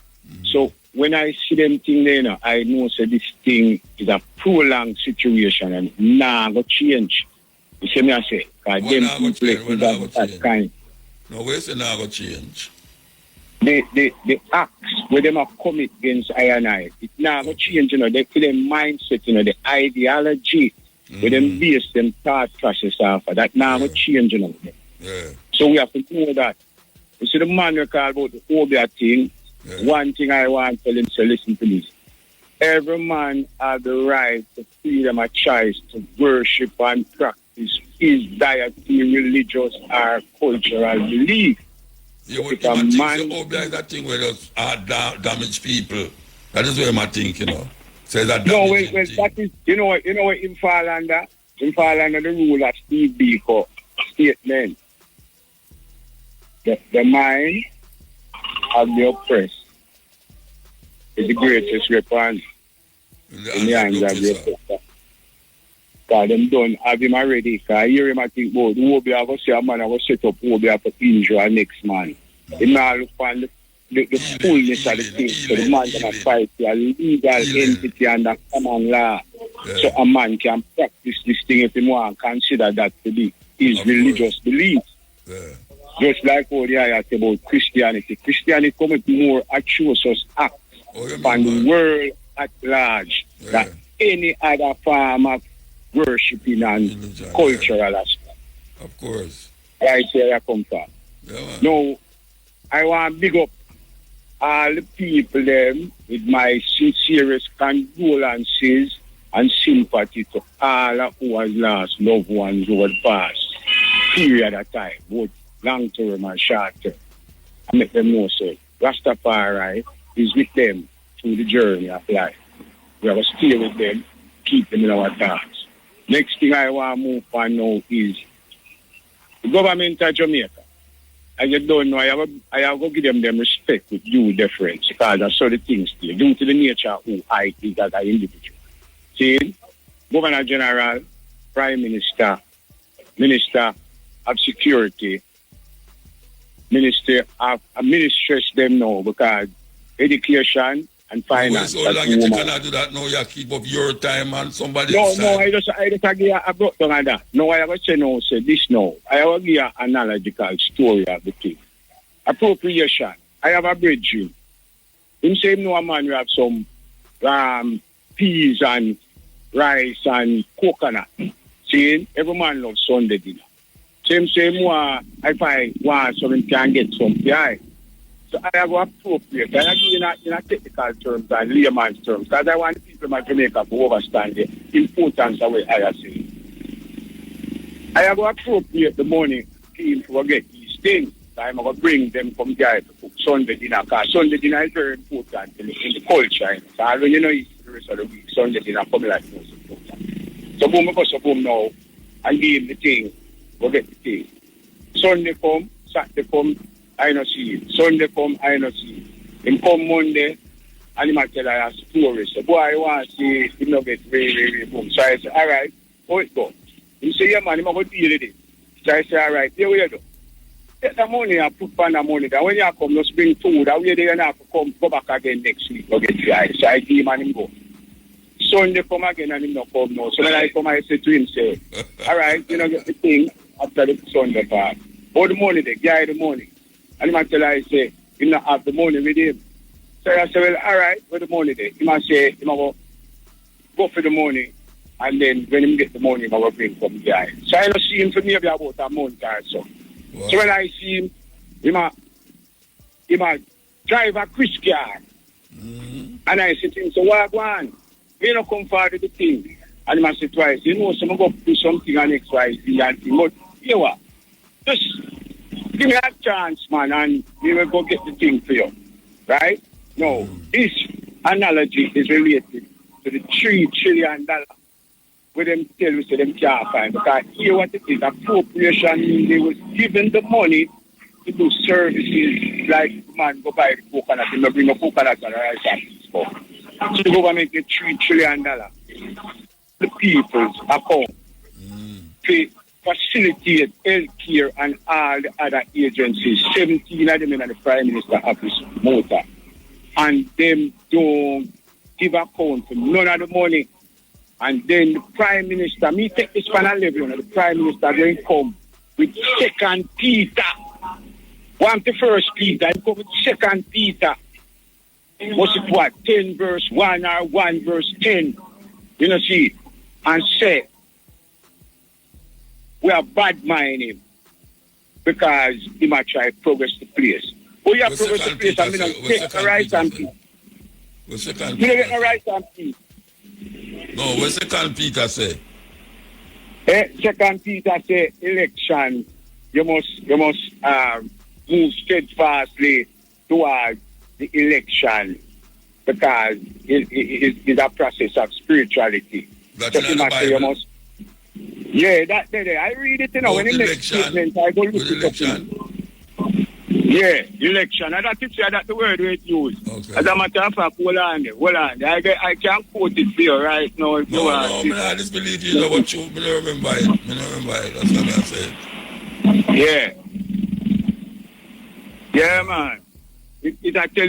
So when I see them thing there, I know that this thing is a prolonged situation and go change. You see me I say? Because them people that kind. No, where's the go change? The acts where them are commit against I and I, it now go change, they feel their mindset, the ideology, where them base them thought process off of that now go change, So we have to know that. You see the man you call about the phobia thing. One thing I want to tell him, so listen to this. Every man has the right to freedom of choice to worship and practice his deity, religious or cultural belief. You would think that thing where those damage people. That is where I think, Say that no, well, that is, you know what in fall under? In fall under the rule of Steve Biko statement. The mind of the oppressed is the greatest weapon in the hands of the oppressor. Because them done have him already. Because I hear him I think about who will be able to say a man I will set up who will be able to injure our next man. He now look on the fullness of the thing. So the man gonna fight a legal entity under common law. So a man can practice this thing if he want consider that to be his religious belief. Just like what the ayah say about Christianity. Christianity commit more atrocious acts on the world at large than any other form of worshipping and cultural aspect. Of course. Right here I come from. Now, I want to big up all the people them with my sincerest condolences and sympathy to all who has lost loved ones over the past period of time, both long term and short term. I make them know so Rastafari is with them through the journey of life. We have to stay with them, keep them in our thoughts. Next thing I want to move on now is the government of Jamaica. I just don't know, I have to give them respect with due deference because I saw the things still, due to the nature of who I is as an individual. See, Governor General, Prime Minister, Minister of Security, Minister of Ministers them now because education and finance. So long you cannot do that now, you keep up your time and somebody else. No, I just give a brought down on that. No, I have to say no, say this now. I have to give an analogical story of the thing. Appropriation. I have a bridging. Him say no man you have some peas and rice and coconut. See, every man loves Sunday dinner. Same more if I want something can get some PI. So I have to appropriate. I have in a technical terms and layman's terms because I want people in Jamaica to understand the importance of what I say. I have to appropriate the money team to get these things. I'm going to bring them from there to cook Sunday dinner because Sunday dinner is very important in the culture. So when you know it's the rest of the week, Sunday dinner come like most important. So boom, because of boom now and give him the thing, go get the thing. Sunday come, Saturday come, I don't see him. Sunday come, I don't see him. Him come Monday, and he might tell I a story. So, boy, I want to see him not get very boom. So I say, all right, how it go? He say, yeah, man, I'm going to deal with it. So I say, all right, here we go. Take the money and put on the money. Then when you come, just bring food. That way they have to come, go back again next week. Go get the So I give him and him go. Sunday come again and him not come now. So then I come, I say to him, say, all right, you know, get the thing after the Sunday part. All the money, they give the money. And he might tell I say, he not have the money with him. So I say, well, all right, where the money there? He might say, he might go for the money, and then when he get the money, he might bring from the guy. So I don't see him for maybe about a month or so. Wow. So when I see him, he might drive a Chris car. Mm-hmm. And I say to him, so what go on? We don't come forward with the thing. And he might say twice, you know, so I'm going to do something on X, Y, Z, and thing. But you know what? Just give me a chance, man, and we will go get the thing for you. Right? No, this analogy is related to the $3 trillion where them tell you so them can't find. Because here what it is, appropriation means they was given the money to do services like man go buy the coconut and bring a coconut and rice and peas for. So the government get $3 trillion. The people's account to facilitate healthcare and all the other agencies, 17 of them in the Prime Minister office, muta. And them don't give account for none of the money. And then the Prime Minister, me take this one level, you know, the Prime Minister going to come with 2 Peter. One to 1 Peter, he come with 2 Peter. What's it what? 10 verse 1 or 1 verse 10. You know, see, and say, we are bad mind him because he might try to progress the place. Oh, you have progress the place and we don't take the right and peace. You don't get the right and peace. No, what 2 Peter say? 2 Peter say election, you must move steadfastly towards the election because it's a process of spirituality. That's so in the Bible. You must, yeah, that there. I read it, you know, when he makes statements, I go look it up. Yeah, election. And that is that the word we use. Okay. As a matter of fact, hold on. I can't quote it for you right now. If No, I disbelieve you know what you remember it. That's what I said. Yeah. Yeah, man. It I tell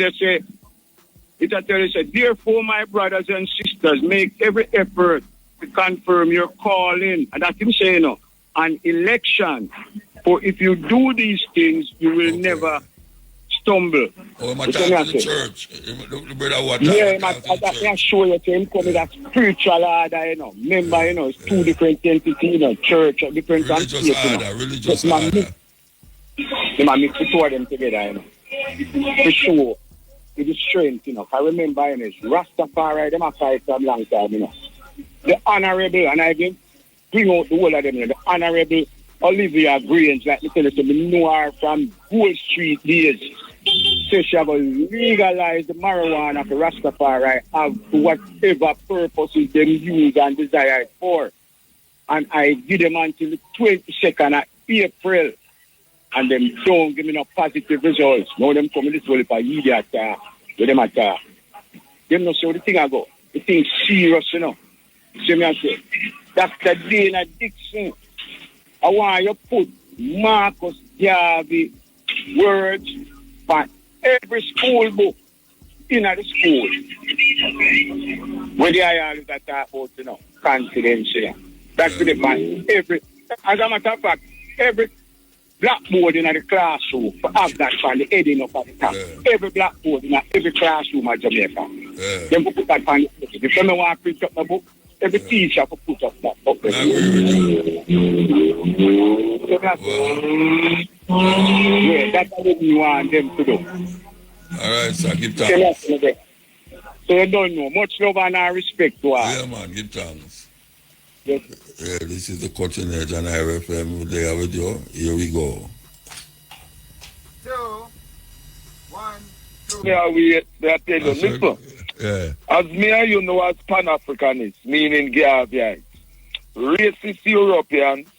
you, say, therefore, my brothers and sisters, make every effort to confirm your calling. And that's him saying, you know, an election. For if you do these things, you will never stumble. Oh, my time to the church. The brother what yeah, I show you to him coming that spiritual order, you know. Remember, you know, it's two different entities, you know, church, different religious order, religious order. They might mix the two of them together, you know. For sure. With the strength, you know. I remember, you know, it's Rastafari, them have fight for a long time, you know. The honorable, and I can bring out the whole of them, you know, the honorable Olivia Grange, like me tell you, so we know her from Gold Street days. So she have legalized the marijuana for Rastafari have whatever purposes them use and desire it for. And I give them until the 22nd of April. And them don't give me no positive results. Now them come in this world for idiot with them at them not sure the thing I go. The thing serious, you know. See me I say, Dr. Dana Dixon, I want you put Marcus Garvey words for every school book in the school. Where the IR is that talk about, you know, confidence. That's the point. As a matter of fact, every blackboard in the classroom have that on the heading up at the top. Every blackboard in every classroom at Jamaica. Then put that on the book. If you don't want to print up the book, every teacher will put up that book. Yeah, that's what we want them to do. Alright, so give thanks. So you don't know. Much love and respect to us. Yeah, man, give thanks. Yes. Yeah, this is the Cutting Edge on IRFM there with you. Here we go. 2, 1, 2. Yeah, we tell you, listen. Yeah. As me and you know as Pan-Africanists, meaning Garveyites, racist Europeans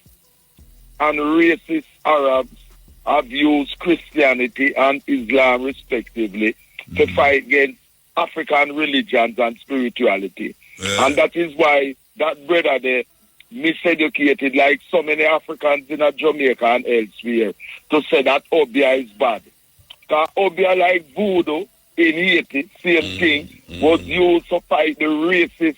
and racist Arabs have used Christianity and Islam respectively to fight against African religions and spirituality. Yeah. And that is why that brother there miseducated like so many Africans in Jamaica and elsewhere to say that Obia is bad. Because Obia, like Voodoo in Haiti, same thing, was used to fight the racist,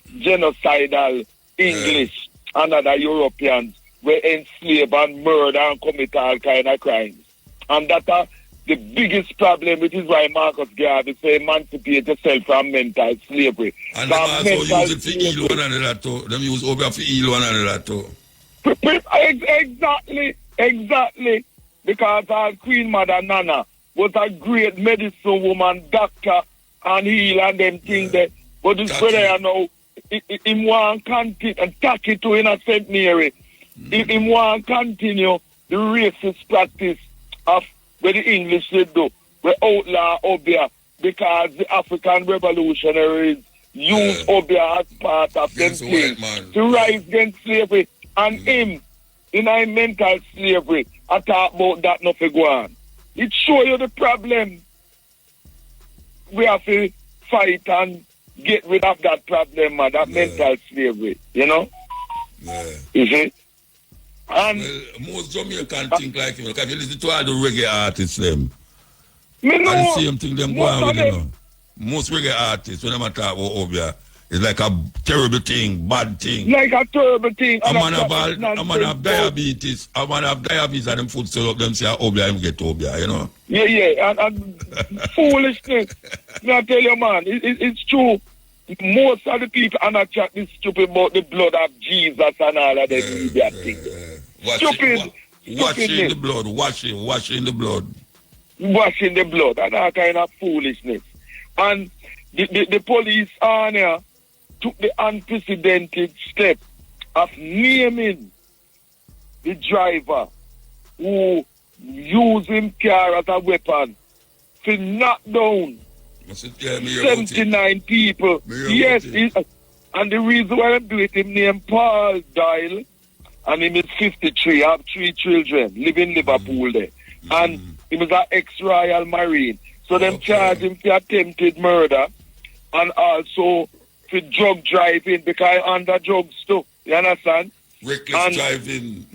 genocidal English and other Europeans were enslaved and murder and commit all kind of crimes. And that's the biggest problem, which is why Marcus Garvey say emancipate yourself from mental slavery. And them also use it for heal one another too. Them use Obia for heal one another too. Exactly. Because our Queen Mother Nana was a great medicine woman, doctor, and heal and them things there. But this brother, you know, he want to continue and tack it to Innocent Mary. He want to continue the racist practice of what the English did do. We outlaw Obia because the African revolutionaries used Obia as part of them things to rise against slavery. And him, in a mental slavery, I talk about that nothing go on. It show you the problem. We have to fight and get rid of that problem, man, that mental slavery, you know? Yeah. You see? And most Jamaicans think like him, because you listen to all the reggae artists, them. Me know. And the same thing them go on with, you know. Most reggae artists, when they talk about Obia, it's like a terrible thing, bad thing. Like a terrible thing. A man have diabetes. A man have diabetes and them food still up them say, Obia, him get Obia, you know. Yeah. And foolishness. I tell you, man, it's true. Most of the people are not chatting stupid about the blood of Jesus and all of them media things. Stupid. Washing the blood, washing the blood. Washing the blood and that kind of foolishness. And the police on here took the unprecedented step of naming the driver who used his car as a weapon to knock down 79 people. Yes, and the reason why I'm doing it, him named Paul Dial, and him is 53, have 3 children, live in Liverpool there. and he was an ex-Royal Marine. So them charged him for attempted murder and also for drug driving because under drugs too. You understand? Reckless driving.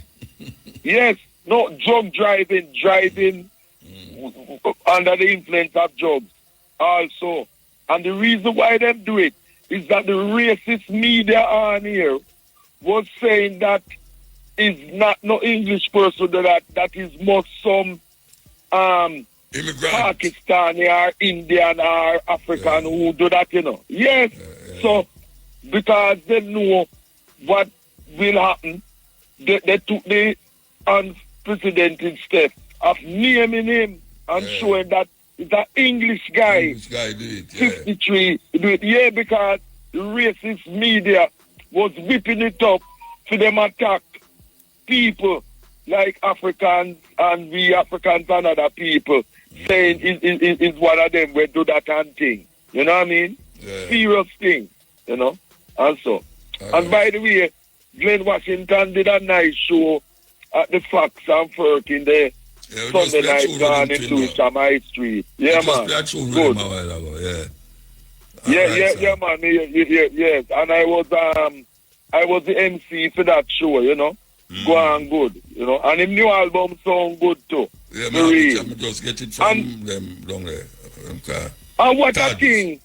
Yes, no, drug driving under the influence of drugs also. And the reason why they do it is that the racist media on here was saying that is not no English person that is most some Pakistani or Indian or African who do that, you know. Yes. So because they know what will happen, they took the unprecedented step of naming him and showing that it's an English guy. English guy do it, 53 do it. Yeah, because the racist media was whipping it up for them attack people like Africans and we Africans and other people, saying is one of them will do that and thing. You know what I mean? Serious thing, you know, also. And by the way, Glenn Washington did a nice show at the Fox and Ferk in the Sunday night gone into Shamai Street. Yeah, man. Good. Yeah, man. Yes. And I was the MC for that show, you know. Go on good, you know. And the new album sound good too. Yeah, man. I'm just get it from them down there. And what a thing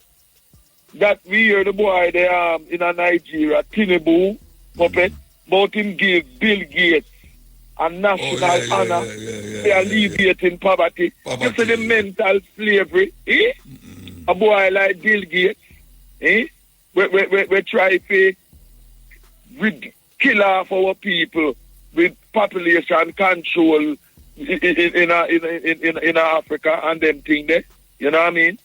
that we hear the boy there in Nigeria, Tinubu, puppet, about him give Bill Gates a national honor for alleviating poverty. You see the mental slavery, eh? A boy like Bill Gates, eh? We try to kill off our people with population control in Africa and them thing there. You know what I mean?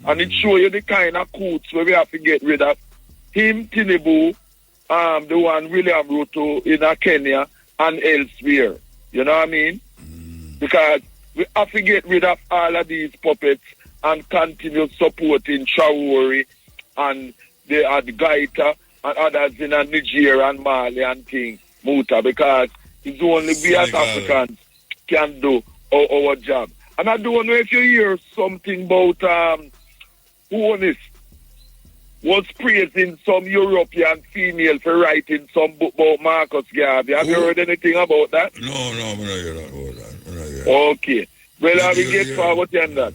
And it show you the kind of coats where we have to get rid of. Him, Tinubu, the one William Ruto in Kenya and elsewhere. You know what I mean? Because we have to get rid of all of these puppets and continue supporting Traore and the Gaita and others in Nigeria and Mali and thing, Muta, because it's only we as Africans can do our job. And I don't know if you hear something about who was praising some European female for writing some book about Marcus Garvey. Have you heard anything about that? No, I'm not hearing about that. Okay. Well, I will get forward on that.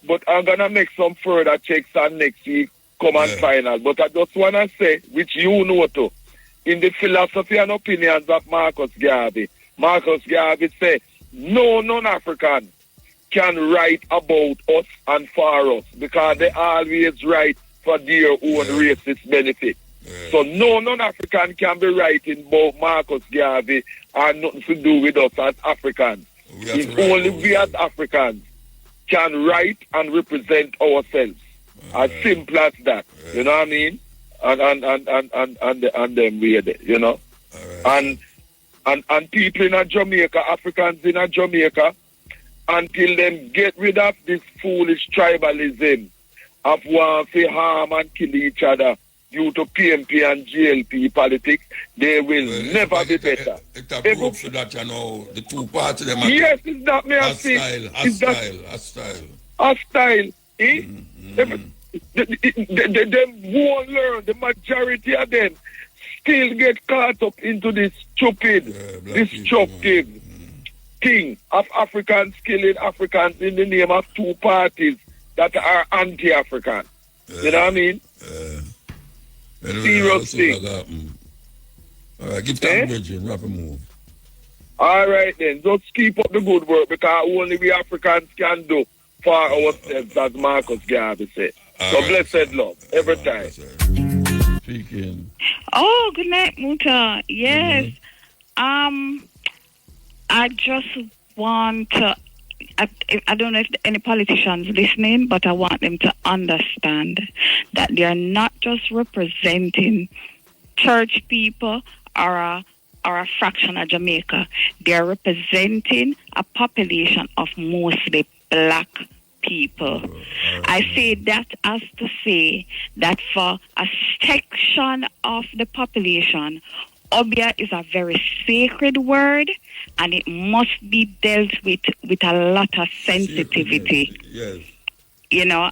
But I'm gonna make some further checks on next week, come and final. But I just wanna say, which you know too, in the philosophy and opinions of Marcus Garvey said, no non-African can write about us and for us because they always write for their own racist benefit. So no non-African can be writing about Marcus Garvey and nothing to do with us as Africans. It's only we as Africans can write and represent ourselves. As simple as that. You know what I mean? And them we there, you know. And people in Jamaica, Africans in Jamaica, until them get rid of this foolish tribalism of want to harm and kill each other due to PMP and GLP politics, they will never be better. It's a proof for that, you know, the two parties of them. Yes, it's not me I say. Hostile. Eh? They won't learn. The majority of them still get caught up into this stupid, destructive thing of Africans killing Africans in the name of two parties that are anti-African. You know what I mean? Serious thing. All right, give time, Virgin. We have to move. All right, then. Just keep up the good work because only we Africans can do for ourselves, as Marcus Garvey said. So blessed love, every time. Speaking. Oh, good night, Muta. Yes. I just want to, I don't know if any politicians listening, but I want them to understand that they are not just representing church people or a fraction of Jamaica. They are representing a population of mostly black people. I say that as to say that for a section of the population Obia is a very sacred word, and it must be dealt with a lot of sensitivity. Yes. You know,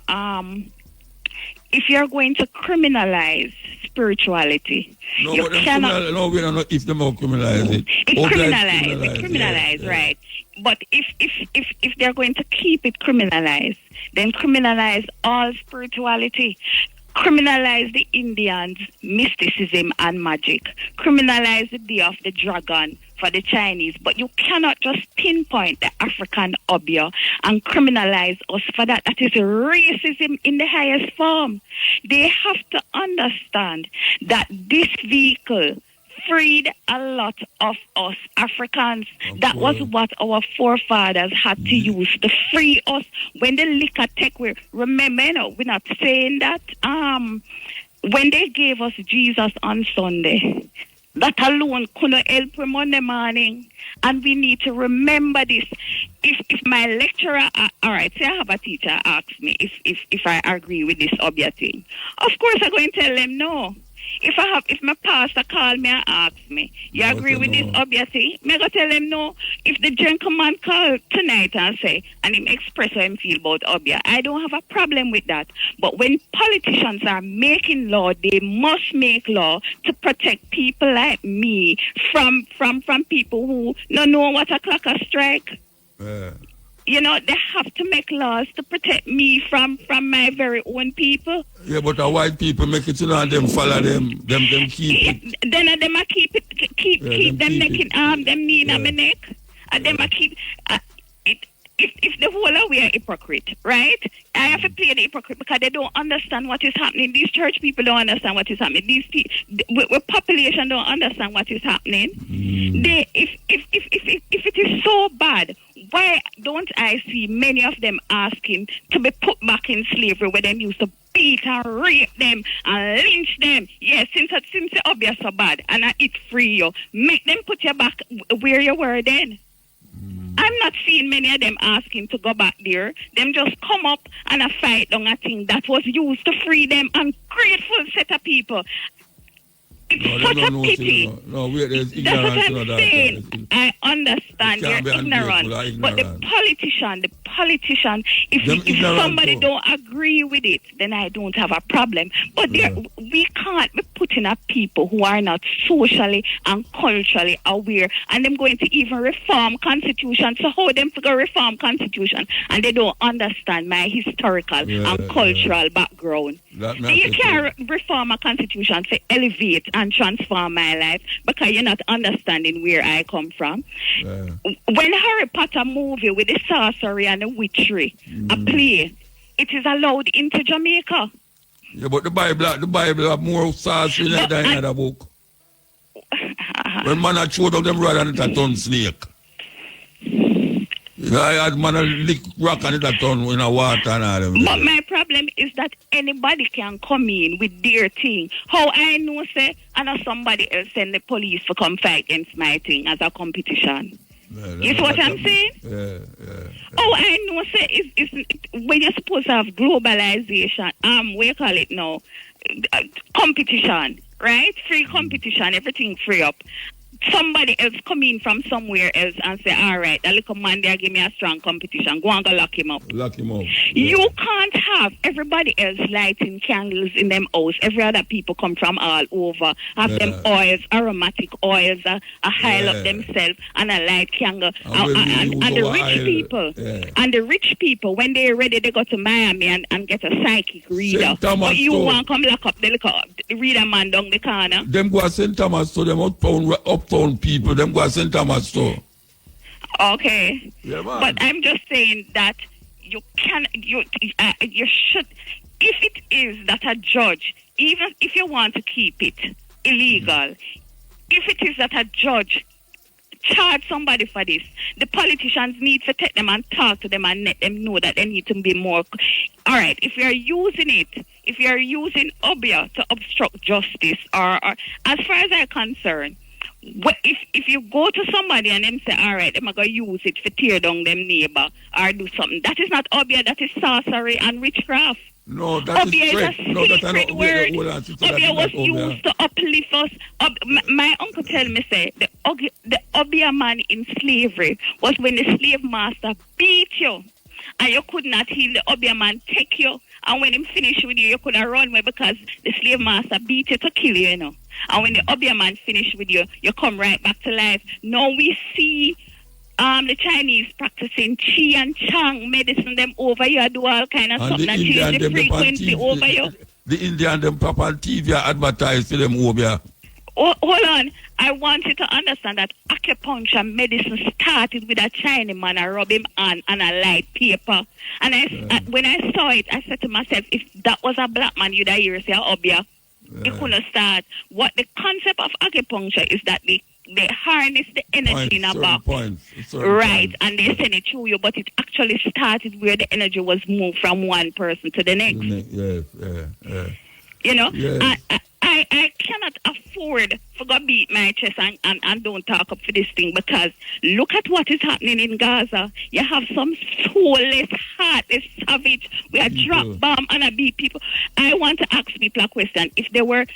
if you're going to criminalize spirituality, No, you but them cannot. no, we don't know if them all criminalize it. It's criminalized, yeah. right? But if they're going to keep it criminalized, then criminalize all spirituality. Criminalize the Indians' mysticism and magic. Criminalize the Day of the Dragon for the Chinese. But you cannot just pinpoint the African Obia and criminalize us for that. That is racism in the highest form. They have to understand that this vehicle freed a lot of us Africans. That was what our forefathers had to use to free us. When the liquor take, remember, we're not saying that when they gave us Jesus on Sunday, that alone couldn't help him Monday morning. And we need to remember this. If my lecturer, all right, say I have a teacher ask me if I agree with this obvious thing, of course I'm going to tell them no. If my pastor call me and ask me, you agree with this obviously, me go tell him no. If the gentleman call tonight and say, and him express how him feel about obia, I don't have a problem with that. But when politicians are making law, they must make law to protect people like me from people who don't know what a clock a strike. You know, they have to make laws to protect me from my very own people. Yeah, but the white people make it, and them follow them keep it. Then them a keep them neck in arm, them knee in my neck. And them a keep if the whole of we are hypocrite, right? I have to play the hypocrite because they don't understand what is happening. These church people don't understand what is happening. These population don't understand what is happening. They if it is so bad, why don't I see many of them asking to be put back in slavery where them used to beat and rape them and lynch them? Yes, since the obvious so bad and it free you, make them put you back where you were then. I'm not seeing many of them asking to go back there. Them just come up and a fight on a thing that was used to free them. Ungrateful set of people. It's such a pity. That's what I'm saying. I understand you're ignorant. But the politician, if somebody don't agree with it, then I don't have a problem. But we can't be putting up people who are not socially and culturally aware, and them going to even reform constitution. So how them to go reform constitution and they don't understand my historical and cultural background? You can't reform a constitution to elevate and transform my life because you're not understanding where I come from. When Harry Potter movie with the sorcery and the witchery a play, it is allowed into Jamaica. Yeah, but the Bible have more sorcery than in the book. When man had showed up them rather than it a ton snake. I had man a lick rock and it a ton in a water and all them. But my problem is that anybody can come in with their thing. How I know, say, I know somebody else send the police to come fight against my thing as a competition. Is what I'm saying? Oh, I know, say, is when you're supposed to have globalization, what you call it now? Competition, right? Free competition, everything free up. Somebody else come in from somewhere else and say, all right, that little man there give me a strong competition. Go and go lock him up. Lock him up. You can't have everybody else lighting candles in them house. Every other people come from all over. Have them oils, aromatic oils, heal up themselves and a light candle. And the rich people, and the rich people, when they're ready, they go to Miami and get a psychic reader. But you want to come lock up the little reader man down the corner. Them go to St. Thomas to them uptown people, them go to St. Thomas store. Okay. Yeah, man. But I'm just saying that you should, if it is that a judge, even if you want to keep it illegal, if it is that a judge charge somebody for this, the politicians need to take them and talk to them and let them know that they need to be more. All right, if you're using it, if you're using obia to obstruct justice, or as far as I'm concerned, if you go to somebody and them say, all right, I'm going to use it to tear down them neighbor or do something, that is not obia, that is sorcery and witchcraft. No, that Obia is threat. No, that secret word. Obia was used to uplift us. My uncle tell me say the Obia man in slavery was when the slave master beat you and you could not heal. The Obia man take you, and when him finish with you could have run away because the slave master beat you to kill you, you know. And when the Obia man finish with you come right back to life. Now we see the Chinese practicing Qi and Chang medicine them over you, do all kind of something and change the frequency over you. The Indian them pop on TV advertise to them over. Oh, hold on. I want you to understand that acupuncture medicine started with a Chinese man. I rub him on a light paper. And when I saw it, I said to myself, if that was a black man, you'd hear say, Obia. It couldn't start. What the concept of acupuncture is that they harness the energy in a box. Right, and they send it through you, but it actually started where the energy was moved from one person to the next. Yes. You know, yes. I cannot afford to go beat my chest and don't talk up for this thing, because look at what is happening in Gaza. You have some soulless, heartless savage. We are drop bomb and I beat people. I want to ask people a question. If they were,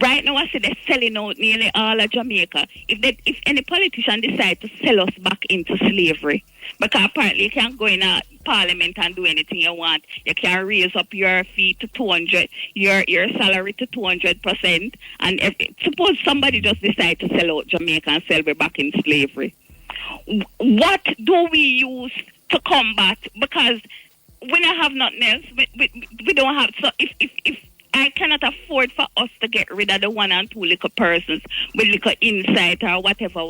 right now I say they're selling out nearly all of Jamaica. If any politician decide to sell us back into slavery, because apparently you can't go in a parliament and do anything you want. You can raise up your fee to 200, your salary to 200%. And suppose somebody just decide to sell out Jamaica and sell me back in slavery. What do we use to combat? Because we don't have nothing else. We don't have. So if I cannot afford for us to get rid of the 1 and 2 little persons with little insight or whatever.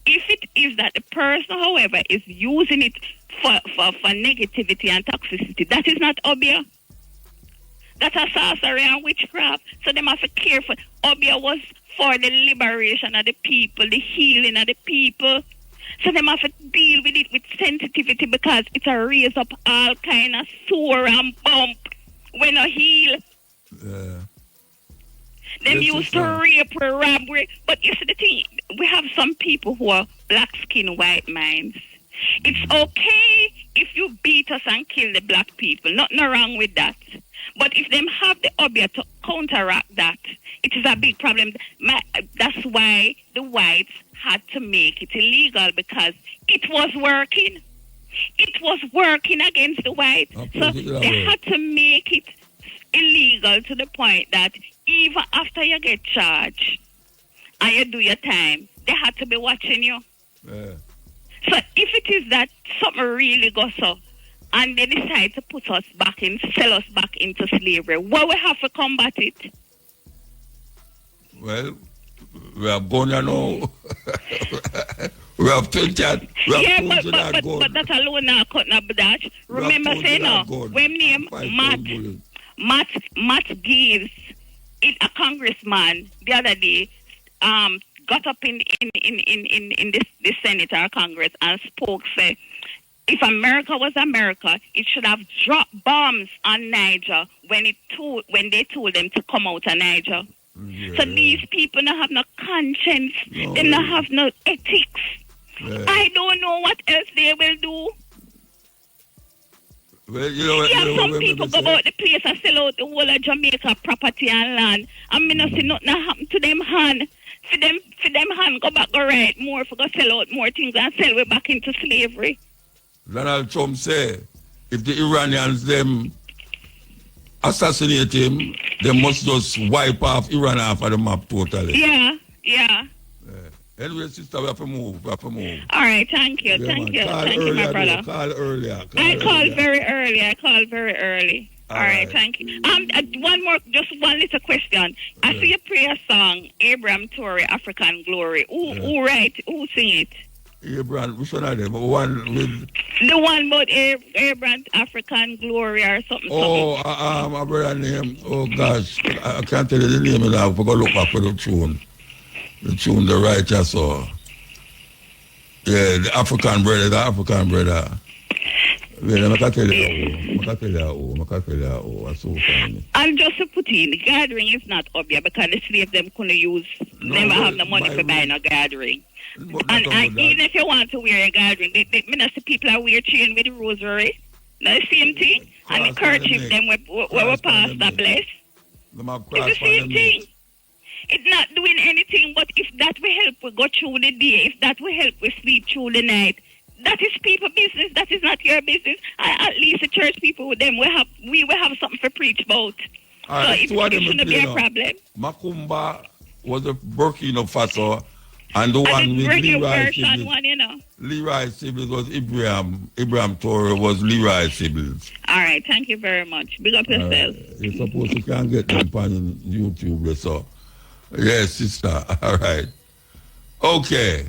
If it is that the person, however, is using it for negativity and toxicity, that is not Obia. That's a sorcery and witchcraft. So they have to care for. Obia was for the liberation of the people, the healing of the people. So they have to deal with it with sensitivity, because it's a raise up all kind of sore and bump when I heal. Them used to rape or robbery. But you see the thing, we have some people who are black skin, white minds. It's okay if you beat us and kill the black people. Nothing wrong with that. But if them have the Obia to counteract that, it is a big problem. That's why the whites had to make it illegal, because it was working. It was working against the whites. So they had to make it illegal to the point that even after you get charged and you do your time, they had to be watching you. So if it is that something really goes up and they decide to put us back in, sell us back into slavery, what we have to combat it? Well, we have gone now. We have 20. But that alone now couldn't have that. Remember saying now, when name Matt Gibbs, a congressman, the other day, got up in the Senate or Congress and spoke, say, if America was America, it should have dropped bombs on Niger when they told them to come out of Niger. Yeah. So these people don't have no conscience. They don't have no ethics. Yeah. I don't know what else they will do. Well, some people go about the place and sell out the whole of Jamaica property and land. And me not see nothing happen to them hand. For them hand go back go right more for go sell out more things and sell we back into slavery. Donald Trump say if the Iranians them assassinate him, they must just wipe off Iran off of the map totally. Yeah. Anyway, sister, we have to move. All right, thank you. Thank you, my brother. Call earlier. I called very early. All right, thank you. One more, just one little question. I see a prayer song, Abraham Torre, African Glory. Who sing it? Abraham, which one of them? One with... The one about Abraham African Glory or something. My brother name, gosh, I can't tell you the name of that. I forgot to look back for the tune. The righteous, so... Yeah, the African brother. Well, I can tell you, that's so funny. And just to put in, gathering is not obvious because the slaves them couldn't use, never have the money for buying a gathering. And even if you want to wear a gathering, the people are wear chain with the rosary. The same thing. And the kerchief them where we pass the bless. It's the same thing. It's not doing anything, but if that will help we go through the day, if that will help we sleep through the night, that is people business, that is not your business. At least the church people with them, we will have something to preach about. Right, so it shouldn't be a problem. Makumba was a Burkina Faso, and the one with Leroy siblings. One, you know. Leroy siblings was Ibrahim Torre was Leroy siblings. All right, thank you very much. Big up yourself. You're supposed to can get them on YouTube, so. Yes, sister. All right. Okay.